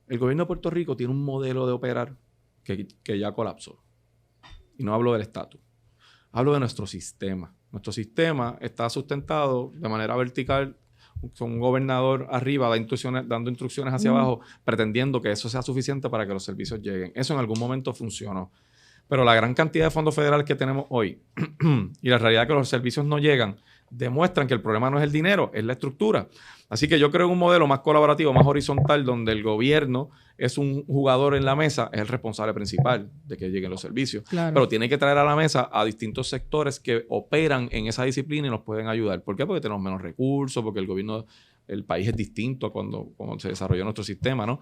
el gobierno de Puerto Rico tiene un modelo de operar que ya colapsó. Y no hablo del estatus. Hablo de nuestro sistema. Nuestro sistema está sustentado de manera vertical un gobernador arriba dando instrucciones hacia abajo, pretendiendo que eso sea suficiente para que los servicios lleguen. Eso en algún momento funcionó. Pero la gran cantidad de fondos federales que tenemos hoy y la realidad que los servicios no llegan demuestran que el problema no es el dinero, es la estructura. Así que yo creo en un modelo más colaborativo, más horizontal, donde el gobierno es un jugador en la mesa, es el responsable principal de que lleguen los servicios. Claro. Pero tiene que traer a la mesa a distintos sectores que operan en esa disciplina y nos pueden ayudar. ¿Por qué? Porque tenemos menos recursos, porque el país es distinto a cuando se desarrolló nuestro sistema, ¿no?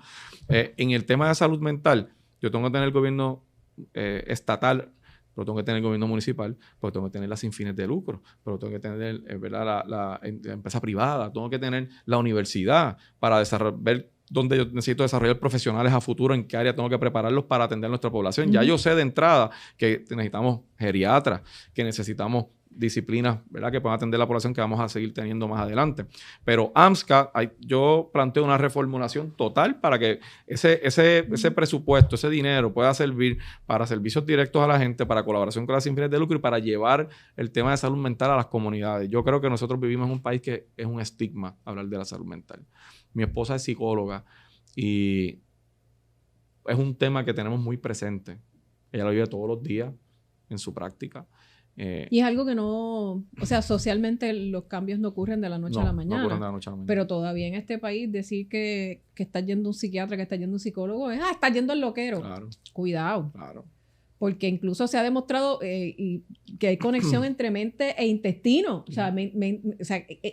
En el tema de salud mental, yo tengo que tener el gobierno estatal, pero tengo que tener el gobierno municipal, pero tengo que tener las sin fines de lucro, pero tengo que tener ¿verdad? La empresa privada, tengo que tener la universidad para ver dónde yo necesito desarrollar profesionales a futuro, en qué área tengo que prepararlos para atender a nuestra población. Ya yo sé de entrada que necesitamos geriatras, que necesitamos disciplinas, ¿verdad?, que puedan atender a la población, que vamos a seguir teniendo más adelante. Pero AMSCA, yo planteo una reformulación total para que ese presupuesto, ese dinero pueda servir para servicios directos a la gente, para colaboración con las sin fines de lucro y para llevar el tema de salud mental a las comunidades. Yo creo que nosotros vivimos en un país que es un estigma hablar de la salud mental. Mi esposa es psicóloga y es un tema que tenemos muy presente. Ella lo vive todos los días en su práctica. Y es algo que no, o sea, socialmente los cambios no ocurren de la noche a la mañana. No ocurren de la noche a la mañana. Pero todavía en este país decir que está yendo un psiquiatra, que está yendo un psicólogo, está yendo el loquero. Claro. Cuidado. Claro. Porque incluso se ha demostrado que hay conexión entre mente e intestino. O sea,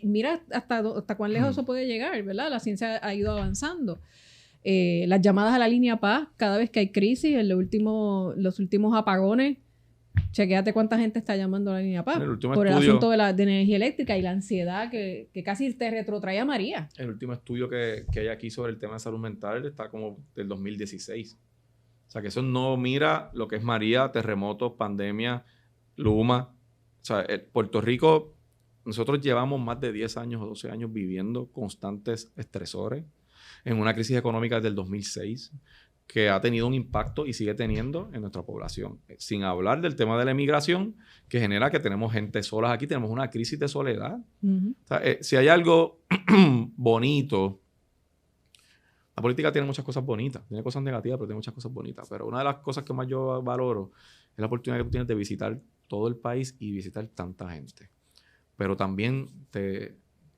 mira hasta cuán lejos eso puede llegar, ¿verdad? La ciencia ha ido avanzando. Las llamadas a la línea Paz, cada vez que hay crisis, en los últimos apagones, chequéate cuánta gente está llamando a la línea Paz por el asunto de energía eléctrica y la ansiedad que casi te retrotrae a María. El último estudio que hay aquí sobre el tema de salud mental está como del 2016. O sea, que eso no mira lo que es María, terremotos, pandemia, Luma. O sea, Puerto Rico, nosotros llevamos más de 10 años o 12 años viviendo constantes estresores en una crisis económica desde el 2006 que ha tenido un impacto y sigue teniendo en nuestra población. Sin hablar del tema de la emigración, que genera que tenemos gente sola aquí, tenemos una crisis de soledad. O sea, si hay algo bonito, la política tiene muchas cosas bonitas, tiene cosas negativas, pero tiene muchas cosas bonitas. Pero una de las cosas que más yo valoro es la oportunidad que tú tienes de visitar todo el país y visitar tanta gente. Pero también te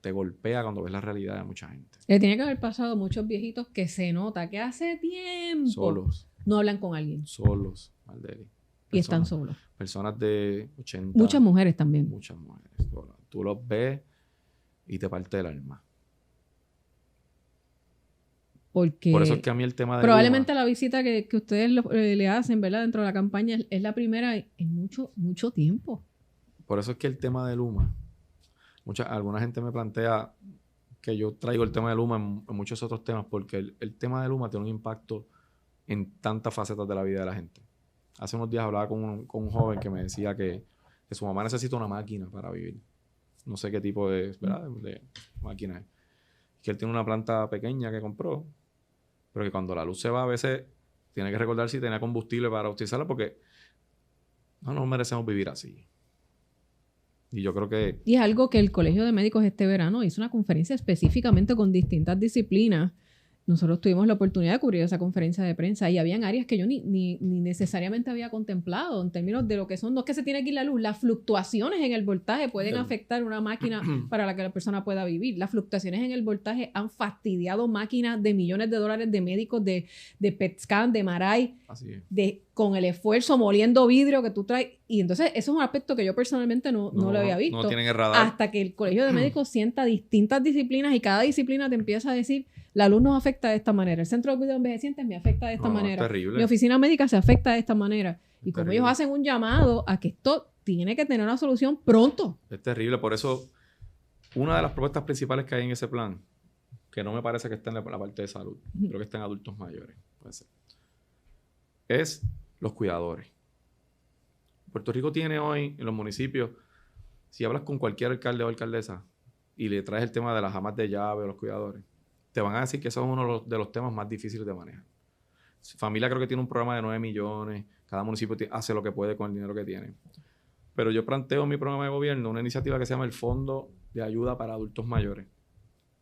golpea cuando ves la realidad de mucha gente. Le tiene que haber pasado a muchos viejitos que se nota que hace tiempo solos no hablan con alguien. Solos, Maldeli. Y están solos. Personas de 80. Muchas mujeres también. Muchas mujeres. Tú los ves y te parte el alma. Porque por eso es que a mí el tema de probablemente Luma, la visita que ustedes le hacen, ¿verdad?, dentro de la campaña es la primera en mucho tiempo. Por eso es que el tema de Luma, alguna gente me plantea que yo traigo el tema de Luma en muchos otros temas porque el tema de Luma tiene un impacto en tantas facetas de la vida de la gente. Hace unos días hablaba con un joven que me decía que su mamá necesita una máquina para vivir. No sé qué tipo de máquina es. Que él tiene una planta pequeña que compró, pero que cuando la luz se va a veces tiene que recordar si tenía combustible para utilizarla porque no merecemos vivir así. Y yo creo que... Y es algo que el Colegio de Médicos este verano hizo una conferencia específicamente con distintas disciplinas. Nosotros tuvimos la oportunidad de cubrir esa conferencia de prensa y habían áreas que yo ni necesariamente había contemplado en términos de lo que son, no es que se tiene que ir la luz, las fluctuaciones en el voltaje pueden afectar una máquina para la que la persona pueda vivir. Las fluctuaciones en el voltaje han fastidiado máquinas de millones de dólares de médicos, de PET scan, de MRI, con el esfuerzo moliendo vidrio que tú traes. Y entonces eso es un aspecto que yo personalmente no lo había visto. No tienen el radar. Hasta que el Colegio de Médicos sienta distintas disciplinas y cada disciplina te empieza a decir, la luz nos afecta de esta manera, el centro de cuidado de envejecientes me afecta de esta manera, es terrible. Mi oficina médica se afecta de esta manera. Y como ellos hacen un llamado a que esto tiene que tener una solución pronto. Es terrible, por eso una de las propuestas principales que hay en ese plan, que no me parece que esté en la parte de salud, creo que está en adultos mayores, puede ser, es los cuidadores. Puerto Rico tiene hoy en los municipios, si hablas con cualquier alcalde o alcaldesa y le traes el tema de las amas de llave o los cuidadores, te van a decir que eso es uno de los temas más difíciles de manejar. Familia creo que tiene un programa de 9 millones, cada municipio hace lo que puede con el dinero que tiene. Pero yo planteo en mi programa de gobierno una iniciativa que se llama el Fondo de Ayuda para Adultos Mayores,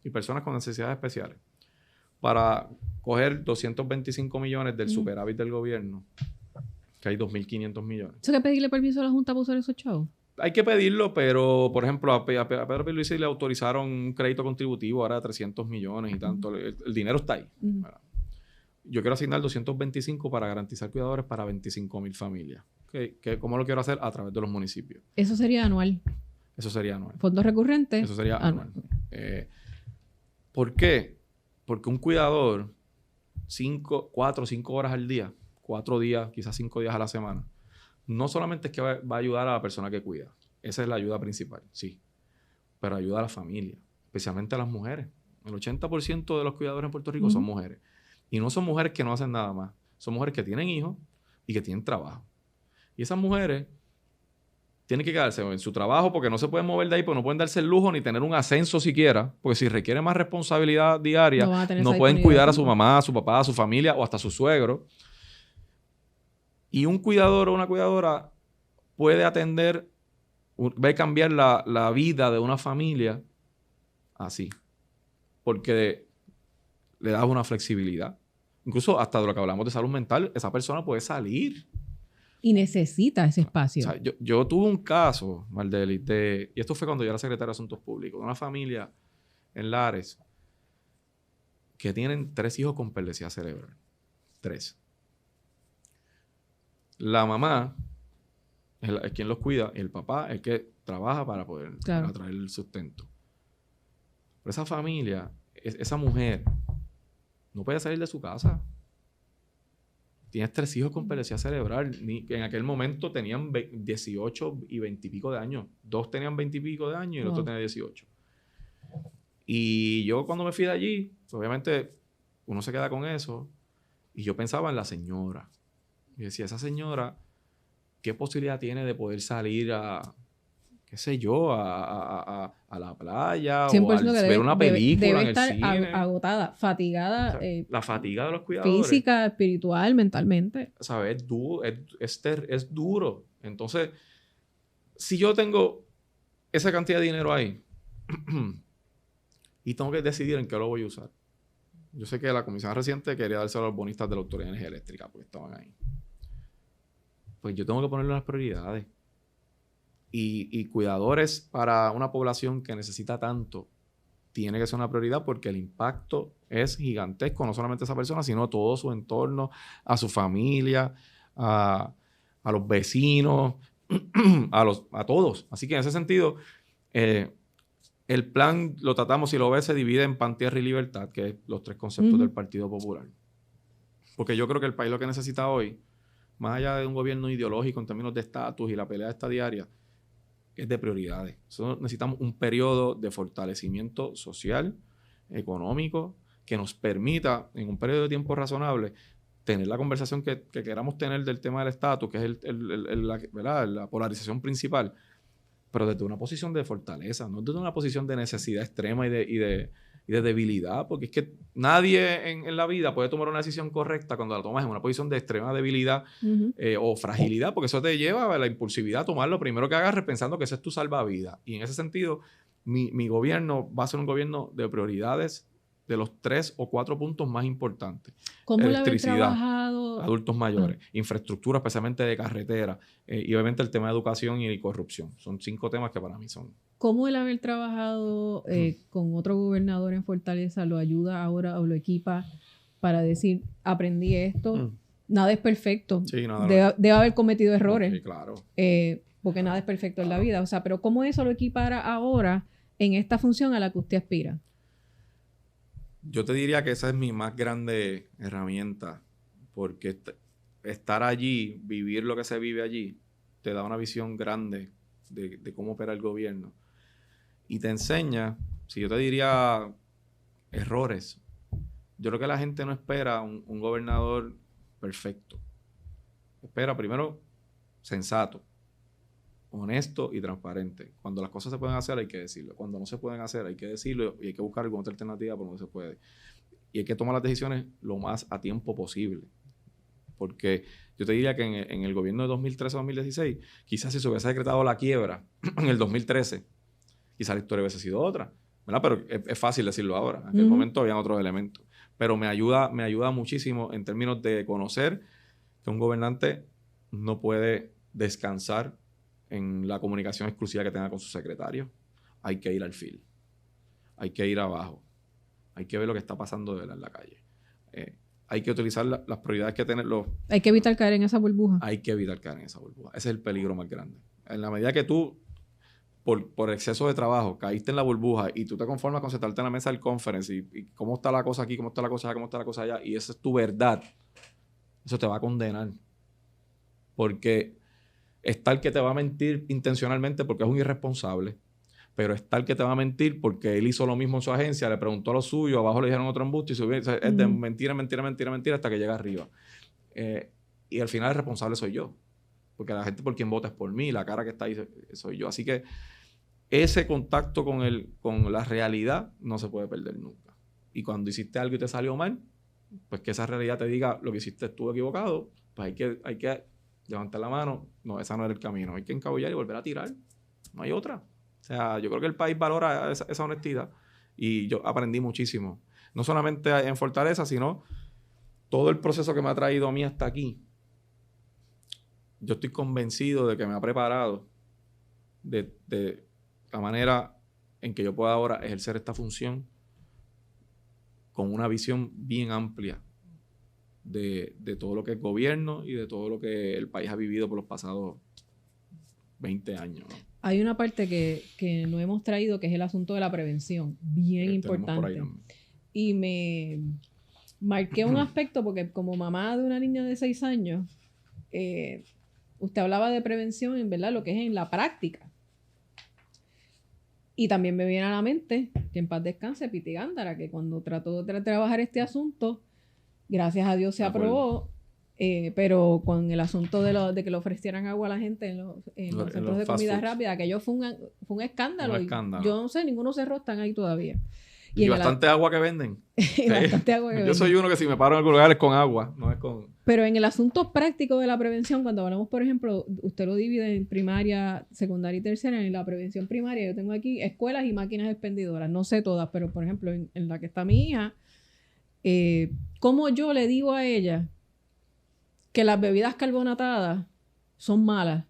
y personas con necesidades especiales para coger 225 millones del superávit del gobierno, que hay 2.500 millones. ¿Eso hay que pedirle permiso a la Junta para usar esos chavos? Hay que pedirlo, pero, por ejemplo, a Pedro Pierluisi le autorizaron un crédito contributivo ahora de 300 millones y tanto. El dinero está ahí. Yo quiero asignar 225 para garantizar cuidadores para 25,000 familias. ¿Cómo lo quiero hacer? A través de los municipios. ¿Eso sería anual? Eso sería anual. ¿Fondos recurrentes? Eso sería anual. ¿Por qué? Porque un cuidador, 4 o 5 horas al día, 4 días, quizás 5 días a la semana, no solamente es que va a ayudar a la persona que cuida. Esa es la ayuda principal, sí. Pero ayuda a la familia, especialmente a las mujeres. El 80% de los cuidadores en Puerto Rico son mujeres. Y no son mujeres que no hacen nada más. Son mujeres que tienen hijos y que tienen trabajo. Y esas mujeres tienen que quedarse en su trabajo porque no se pueden mover de ahí, porque no pueden darse el lujo ni tener un ascenso siquiera, porque si requiere más responsabilidad diaria, no pueden cuidar a su mamá, a su papá, a su familia o hasta a su suegro. Y un cuidador o una cuidadora puede atender, va a cambiar la vida de una familia así. Porque le das una flexibilidad. Incluso hasta de lo que hablamos de salud mental, esa persona puede salir. Y necesita ese espacio. O sea, yo tuve un caso, Mardeli, y esto fue cuando yo era secretario de Asuntos Públicos, de una familia en Lares que tienen 3 hijos con perlesía cerebral. 3. La mamá es quien los cuida y el papá es el que trabaja para poder traer el sustento. Pero esa familia, esa mujer, no puede salir de su casa. Tienes 3 hijos con perlesía cerebral. En aquel momento tenían 18 y 20 y pico de años. 2 tenían 20 y pico de años y el otro tenía 18. Y yo cuando me fui de allí, obviamente uno se queda con eso. Y yo pensaba en la señora. Y decía, esa señora, ¿qué posibilidad tiene de poder salir a, qué sé yo, a la playa o a ver una película en el cine? Debe estar agotada, fatigada. O sea, la fatiga de los cuidadores. Física, espiritual, mentalmente. ¿Sabes? Es duro. Entonces, si yo tengo esa cantidad de dinero ahí y tengo que decidir en qué lo voy a usar. Yo sé que la comisión reciente quería dárselo a los bonistas de la Autoridad de Energía Eléctrica porque estaban ahí. Pues yo tengo que ponerle las prioridades. Y cuidadores para una población que necesita tanto, tiene que ser una prioridad porque el impacto es gigantesco, no solamente a esa persona, sino a todo su entorno, a su familia, a los vecinos, a todos. Así que en ese sentido, el plan lo tratamos, si lo ves, se divide en pan, tierra y libertad, que es los 3 conceptos del Partido Popular. Porque yo creo que el país lo que necesita hoy, más allá de un gobierno ideológico en términos de estatus y la pelea esta diaria, es de prioridades. Nosotros necesitamos un periodo de fortalecimiento social, económico, que nos permita, en un periodo de tiempo razonable, tener la conversación que queramos tener del tema del estatus, que es la polarización principal, pero desde una posición de fortaleza, no desde una posición de necesidad extrema y de debilidad, porque es que nadie en la vida puede tomar una decisión correcta cuando la tomas en una posición de extrema debilidad o fragilidad, porque eso te lleva a la impulsividad a tomar lo primero que hagas pensando que ese es tu salvavidas. Y en ese sentido, mi gobierno va a ser un gobierno de prioridades de los 3 o 4 puntos más importantes. ¿Cómo Electricidad, trabajado? Adultos mayores, infraestructura, especialmente de carretera, y obviamente el tema de educación y corrupción. Son 5 temas que para mí son... ¿Cómo el haber trabajado con otro gobernador en Fortaleza lo ayuda ahora o lo equipa para decir, aprendí esto? Nada es perfecto. Sí, nada. Debe haber cometido errores. Sí, claro. Porque nada es perfecto en la vida. O sea, pero ¿cómo eso lo equipara ahora en esta función a la que usted aspira? Yo te diría que esa es mi más grande herramienta, porque estar allí, vivir lo que se vive allí, te da una visión grande de cómo opera el gobierno. Y te enseña, si yo te diría errores, yo creo que la gente no espera un gobernador perfecto. Espera primero sensato, honesto y transparente. Cuando las cosas se pueden hacer hay que decirlo. Cuando no se pueden hacer hay que decirlo y hay que buscar alguna otra alternativa por donde se puede. Y hay que tomar las decisiones lo más a tiempo posible. Porque yo te diría que en el gobierno de 2013-2016, quizás si se hubiese decretado la quiebra en el 2013, quizás la historia hubiese sido otra. ¿verdad? Pero es fácil decirlo ahora. En aquel momento habían otros elementos. Pero me ayuda muchísimo en términos de conocer que un gobernante no puede descansar en la comunicación exclusiva que tenga con su secretario. Hay que ir al fil. Hay que ir abajo. Hay que ver lo que está pasando de verdad en la calle. Hay que utilizar las prioridades que tener los... Hay que evitar caer en esa burbuja. Hay que evitar caer en esa burbuja. Ese es el peligro más grande. En la medida que tú, por exceso de trabajo, caíste en la burbuja y tú te conformas con sentarte en la mesa del conference y cómo está la cosa aquí, cómo está la cosa allá, cómo está la cosa allá, y esa es tu verdad, eso te va a condenar. Porque está el que te va a mentir intencionalmente porque es un irresponsable, pero está el que te va a mentir porque él hizo lo mismo en su agencia, le preguntó a lo suyo, abajo le dijeron otro embuste y subió. O sea, es de mentira, mentira, mentira, mentira hasta que llega arriba. Y al final el responsable soy yo. Porque la gente por quien vota es por mí, la cara que está ahí soy yo. Así que ese contacto con la realidad no se puede perder nunca. Y cuando hiciste algo y te salió mal, pues que esa realidad te diga lo que hiciste estuvo equivocado, pues hay que levantar la mano. No, ese no era el camino. Hay que encabullar y volver a tirar. No hay otra. O sea, yo creo que el país valora esa honestidad y yo aprendí muchísimo. No solamente en Fortaleza, sino todo el proceso que me ha traído a mí hasta aquí. Yo estoy convencido de que me ha preparado de la manera en que yo pueda ahora ejercer esta función con una visión bien amplia de todo lo que es gobierno y de todo lo que el país ha vivido por los pasados 20 años, ¿no? Hay una parte que no hemos traído, que es el asunto de la prevención, bien importante. Y me marqué un aspecto porque como mamá de una niña de 6 años, usted hablaba de prevención en verdad lo que es en la práctica. Y también me viene a la mente que en paz descanse Piti Gándara, que cuando trató de trabajar este asunto, gracias a Dios se aprobó, pero con el asunto de que le ofrecieran agua a la gente en los centros de comida rápida, aquello fue un escándalo. Yo no sé, ninguno cerró, están ahí todavía. Y bastante agua que venden. Y bastante agua que venden. Yo soy uno que si me paro en algún lugar es con agua, no es con... Pero en el asunto práctico de la prevención, cuando hablamos, por ejemplo, usted lo divide en primaria, secundaria y terciaria. En la prevención primaria yo tengo aquí escuelas y máquinas expendidoras. No sé todas, pero por ejemplo, en la que está mi hija, ¿cómo yo le digo a ella que las bebidas carbonatadas son malas?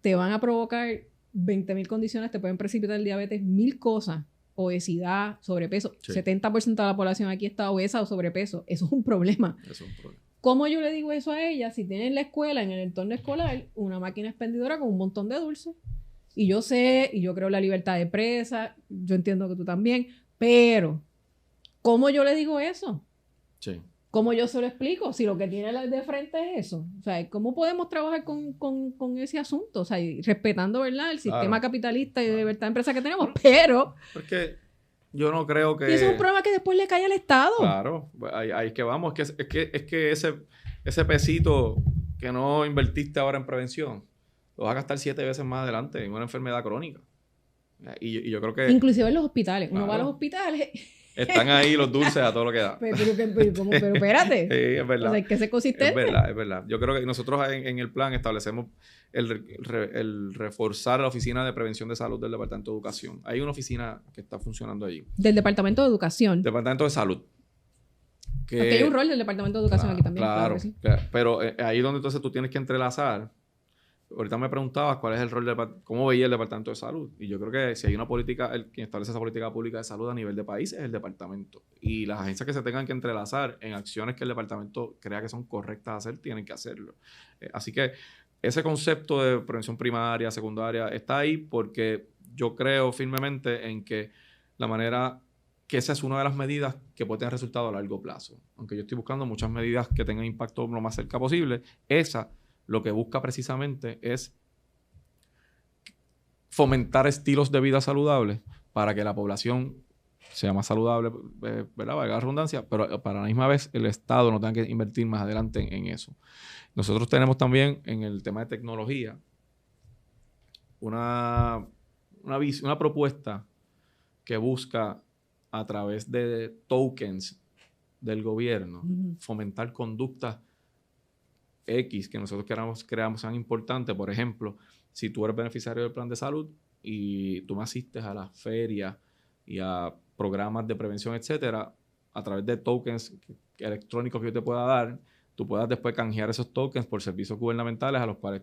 Te van a provocar 20,000 condiciones, te pueden precipitar diabetes, 1,000 cosas. Obesidad, sobrepeso. Sí. 70% de la población aquí está obesa o sobrepeso. Eso es un problema. Eso es un problema. ¿Cómo yo le digo eso a ella si tiene en la escuela, en el entorno escolar, una máquina expendedora con un montón de dulces? Y yo sé, y yo creo en la libertad de prensa, yo entiendo que tú también, pero ¿cómo yo le digo eso? Sí. ¿Cómo yo se lo explico? Si lo que tiene de frente es eso. O sea, ¿cómo podemos trabajar con ese asunto? O sea, respetando, ¿verdad?, el sistema capitalista y de libertad de empresa que tenemos, pero... Porque yo no creo que... Y eso es un problema que después le cae al Estado. Claro, ahí es que vamos. Es que ese pesito que no invertiste ahora en prevención, lo vas a gastar 7 veces más adelante en una enfermedad crónica. Y yo creo que... Inclusive en los hospitales. Claro. Uno va a los hospitales... Están ahí los dulces a todo lo que da. pero espérate. Sí, es verdad. O sea, hay que ser consistente. Es verdad. Yo creo que nosotros en el plan establecemos el reforzar la Oficina de Prevención de Salud del Departamento de Educación. Hay una oficina que está funcionando allí. ¿Del Departamento de Educación? Departamento de Salud. Porque hay un rol del Departamento de Educación aquí también. Claro, que sí. Pero ahí donde entonces tú tienes que entrelazar. Ahorita me preguntabas cuál es el rol cómo veía el Departamento de Salud. Y yo creo que si hay una política, quien establece esa política pública de salud a nivel de país es el departamento. Y las agencias que se tengan que entrelazar en acciones que el departamento crea que son correctas a hacer, tienen que hacerlo. Así que ese concepto de prevención primaria, secundaria, está ahí porque yo creo firmemente en que la manera que esa es una de las medidas que puede tener resultado a largo plazo. Aunque yo estoy buscando muchas medidas que tengan impacto lo más cerca posible, esa lo que busca precisamente es fomentar estilos de vida saludables para que la población sea más saludable, ¿verdad? Valga la redundancia, pero para la misma vez el Estado no tenga que invertir más adelante en eso. Nosotros tenemos también en el tema de tecnología una propuesta que busca a través de tokens del gobierno fomentar conductas X que nosotros creamos sean importantes. Por ejemplo, si tú eres beneficiario del plan de salud y tú me asistes a las ferias y a programas de prevención, etcétera, a través de tokens electrónicos que yo te pueda dar, tú puedas después canjear esos tokens por servicios gubernamentales en los cuales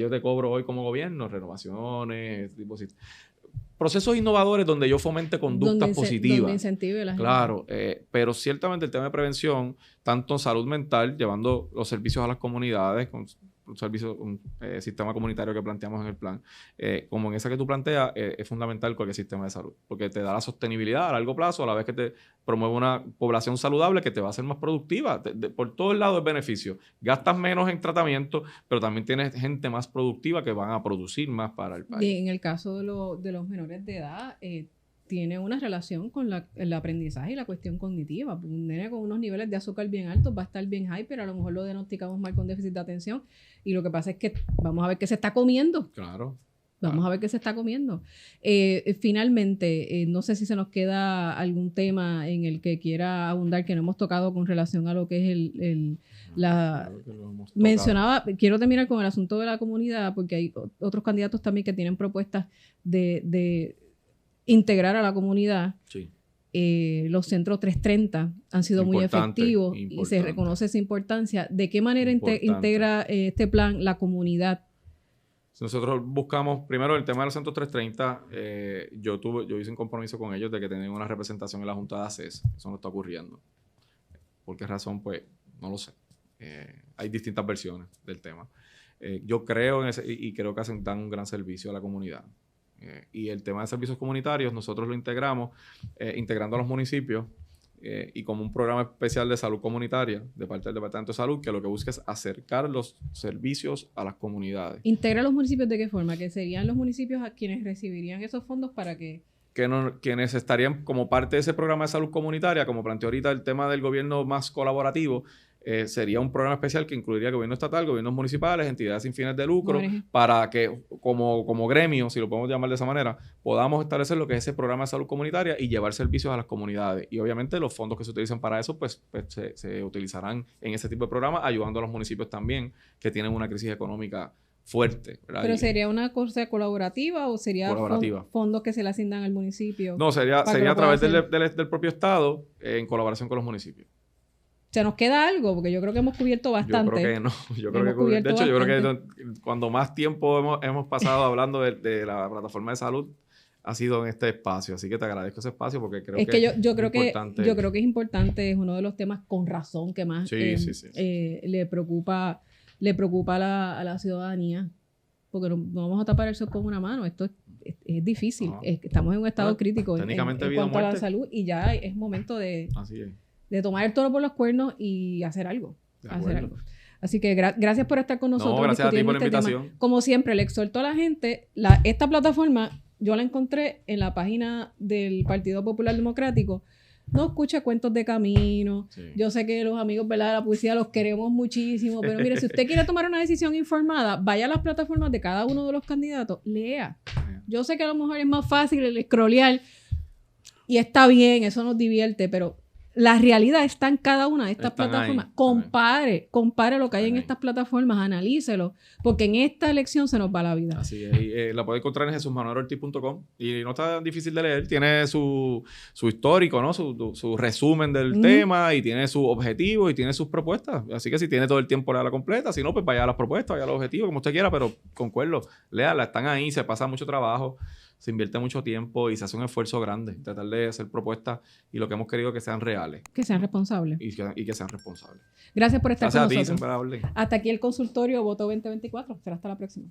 yo te cobro hoy como gobierno, renovaciones, procesos innovadores donde yo fomente conductas positivas. Donde incentive la gente. Claro, pero ciertamente el tema de prevención, tanto en salud mental, llevando los servicios a las comunidades, con un sistema comunitario que planteamos en el plan, como en esa que tú planteas, es fundamental cualquier sistema de salud, porque te da la sostenibilidad a largo plazo, a la vez que te promueve una población saludable que te va a hacer más productiva. Por todos lados es beneficio. Gastas menos en tratamiento, pero también tienes gente más productiva que van a producir más para el país. Y en el caso de los menores de edad, tiene una relación con el aprendizaje y la cuestión cognitiva. Un nene con unos niveles de azúcar bien altos va a estar bien high, pero a lo mejor lo diagnosticamos mal con déficit de atención. Y lo que pasa es que vamos a ver qué se está comiendo. Claro. Vamos a ver qué se está comiendo. Finalmente, no sé si se nos queda algún tema en el que quiera abundar que no hemos tocado con relación a lo que es mencionaba, quiero terminar con el asunto de la comunidad, porque hay otros candidatos también que tienen propuestas de integrar a la comunidad. Sí. Los centros 330 han sido muy efectivos y se reconoce esa importancia. ¿De qué manera integra este plan la comunidad? Nosotros buscamos, primero, el tema de los centros 330. Yo hice un compromiso con ellos de que tenían una representación en la Junta de ACES. Eso no está ocurriendo. ¿Por qué razón? Pues no lo sé. Hay distintas versiones del tema. Yo creo en ese, y creo que dan un gran servicio a la comunidad. Y el tema de servicios comunitarios, nosotros lo integramos, integrando a los municipios y como un programa especial de salud comunitaria de parte del Departamento de Salud, que lo que busca es acercar los servicios a las comunidades. ¿Integra a los municipios de qué forma? ¿Que serían los municipios a quienes recibirían esos fondos para que...? Quienes estarían como parte de ese programa de salud comunitaria, como planteó ahorita el tema del gobierno más colaborativo, sería un programa especial que incluiría gobierno estatal, gobiernos municipales, entidades sin fines de lucro, para que como gremio, si lo podemos llamar de esa manera, podamos establecer lo que es ese programa de salud comunitaria y llevar servicios a las comunidades. Y obviamente los fondos que se utilizan para eso, pues se utilizarán en ese tipo de programas, ayudando a los municipios también, que tienen una crisis económica fuerte, ¿verdad? ¿Pero sería una cosa colaborativa o sería fondos que se le asignan al municipio? No, sería a través del propio Estado en colaboración con los municipios. ¿Se nos queda algo? Porque yo creo que hemos cubierto bastante. Yo creo que no. Yo creo que cuando más tiempo hemos pasado hablando de la plataforma de salud ha sido en este espacio. Así que te agradezco ese espacio porque creo que yo creo que es importante, es uno de los temas con razón que más le preocupa a la ciudadanía. Porque no vamos a tapar el sol con una mano. Esto es difícil. No. Estamos en un estado crítico en cuanto a la salud y ya es momento de tomar el toro por los cuernos y hacer algo. Así que gracias por estar con nosotros. No, gracias a ti por la invitación. Tema. Como siempre, le exhorto a la gente, esta plataforma yo la encontré en la página del Partido Popular Democrático. No escucha cuentos de camino. Sí. Yo sé que los amigos, ¿verdad?, de la policía los queremos muchísimo, pero mire, si usted quiere tomar una decisión informada, vaya a las plataformas de cada uno de los candidatos, lea. Yo sé que a lo mejor es más fácil el scrollear y está bien, eso nos divierte, pero la realidad está en cada una de estas plataformas. Compare lo que hay en estas plataformas, analícelo, porque en esta elección se nos va la vida. Así es. Y la puede encontrar en jesusmanuelortiz.com y no está difícil de leer. Tiene su histórico, ¿no? Su resumen del tema y tiene sus objetivos y tiene sus propuestas. Así que si tiene todo el tiempo, léala completa. Si no, pues vaya a las propuestas, vaya a los objetivos, como usted quiera, pero concuerdo. Léala, están ahí, se pasa mucho trabajo. Se invierte mucho tiempo y se hace un esfuerzo grande tratar de hacer propuestas y lo que hemos querido que sean reales. Que sean responsables. Y que sean responsables. Gracias por estar con nosotros. Gracias a ti, siempre. Hasta aquí el consultorio Voto 2024. Será hasta la próxima.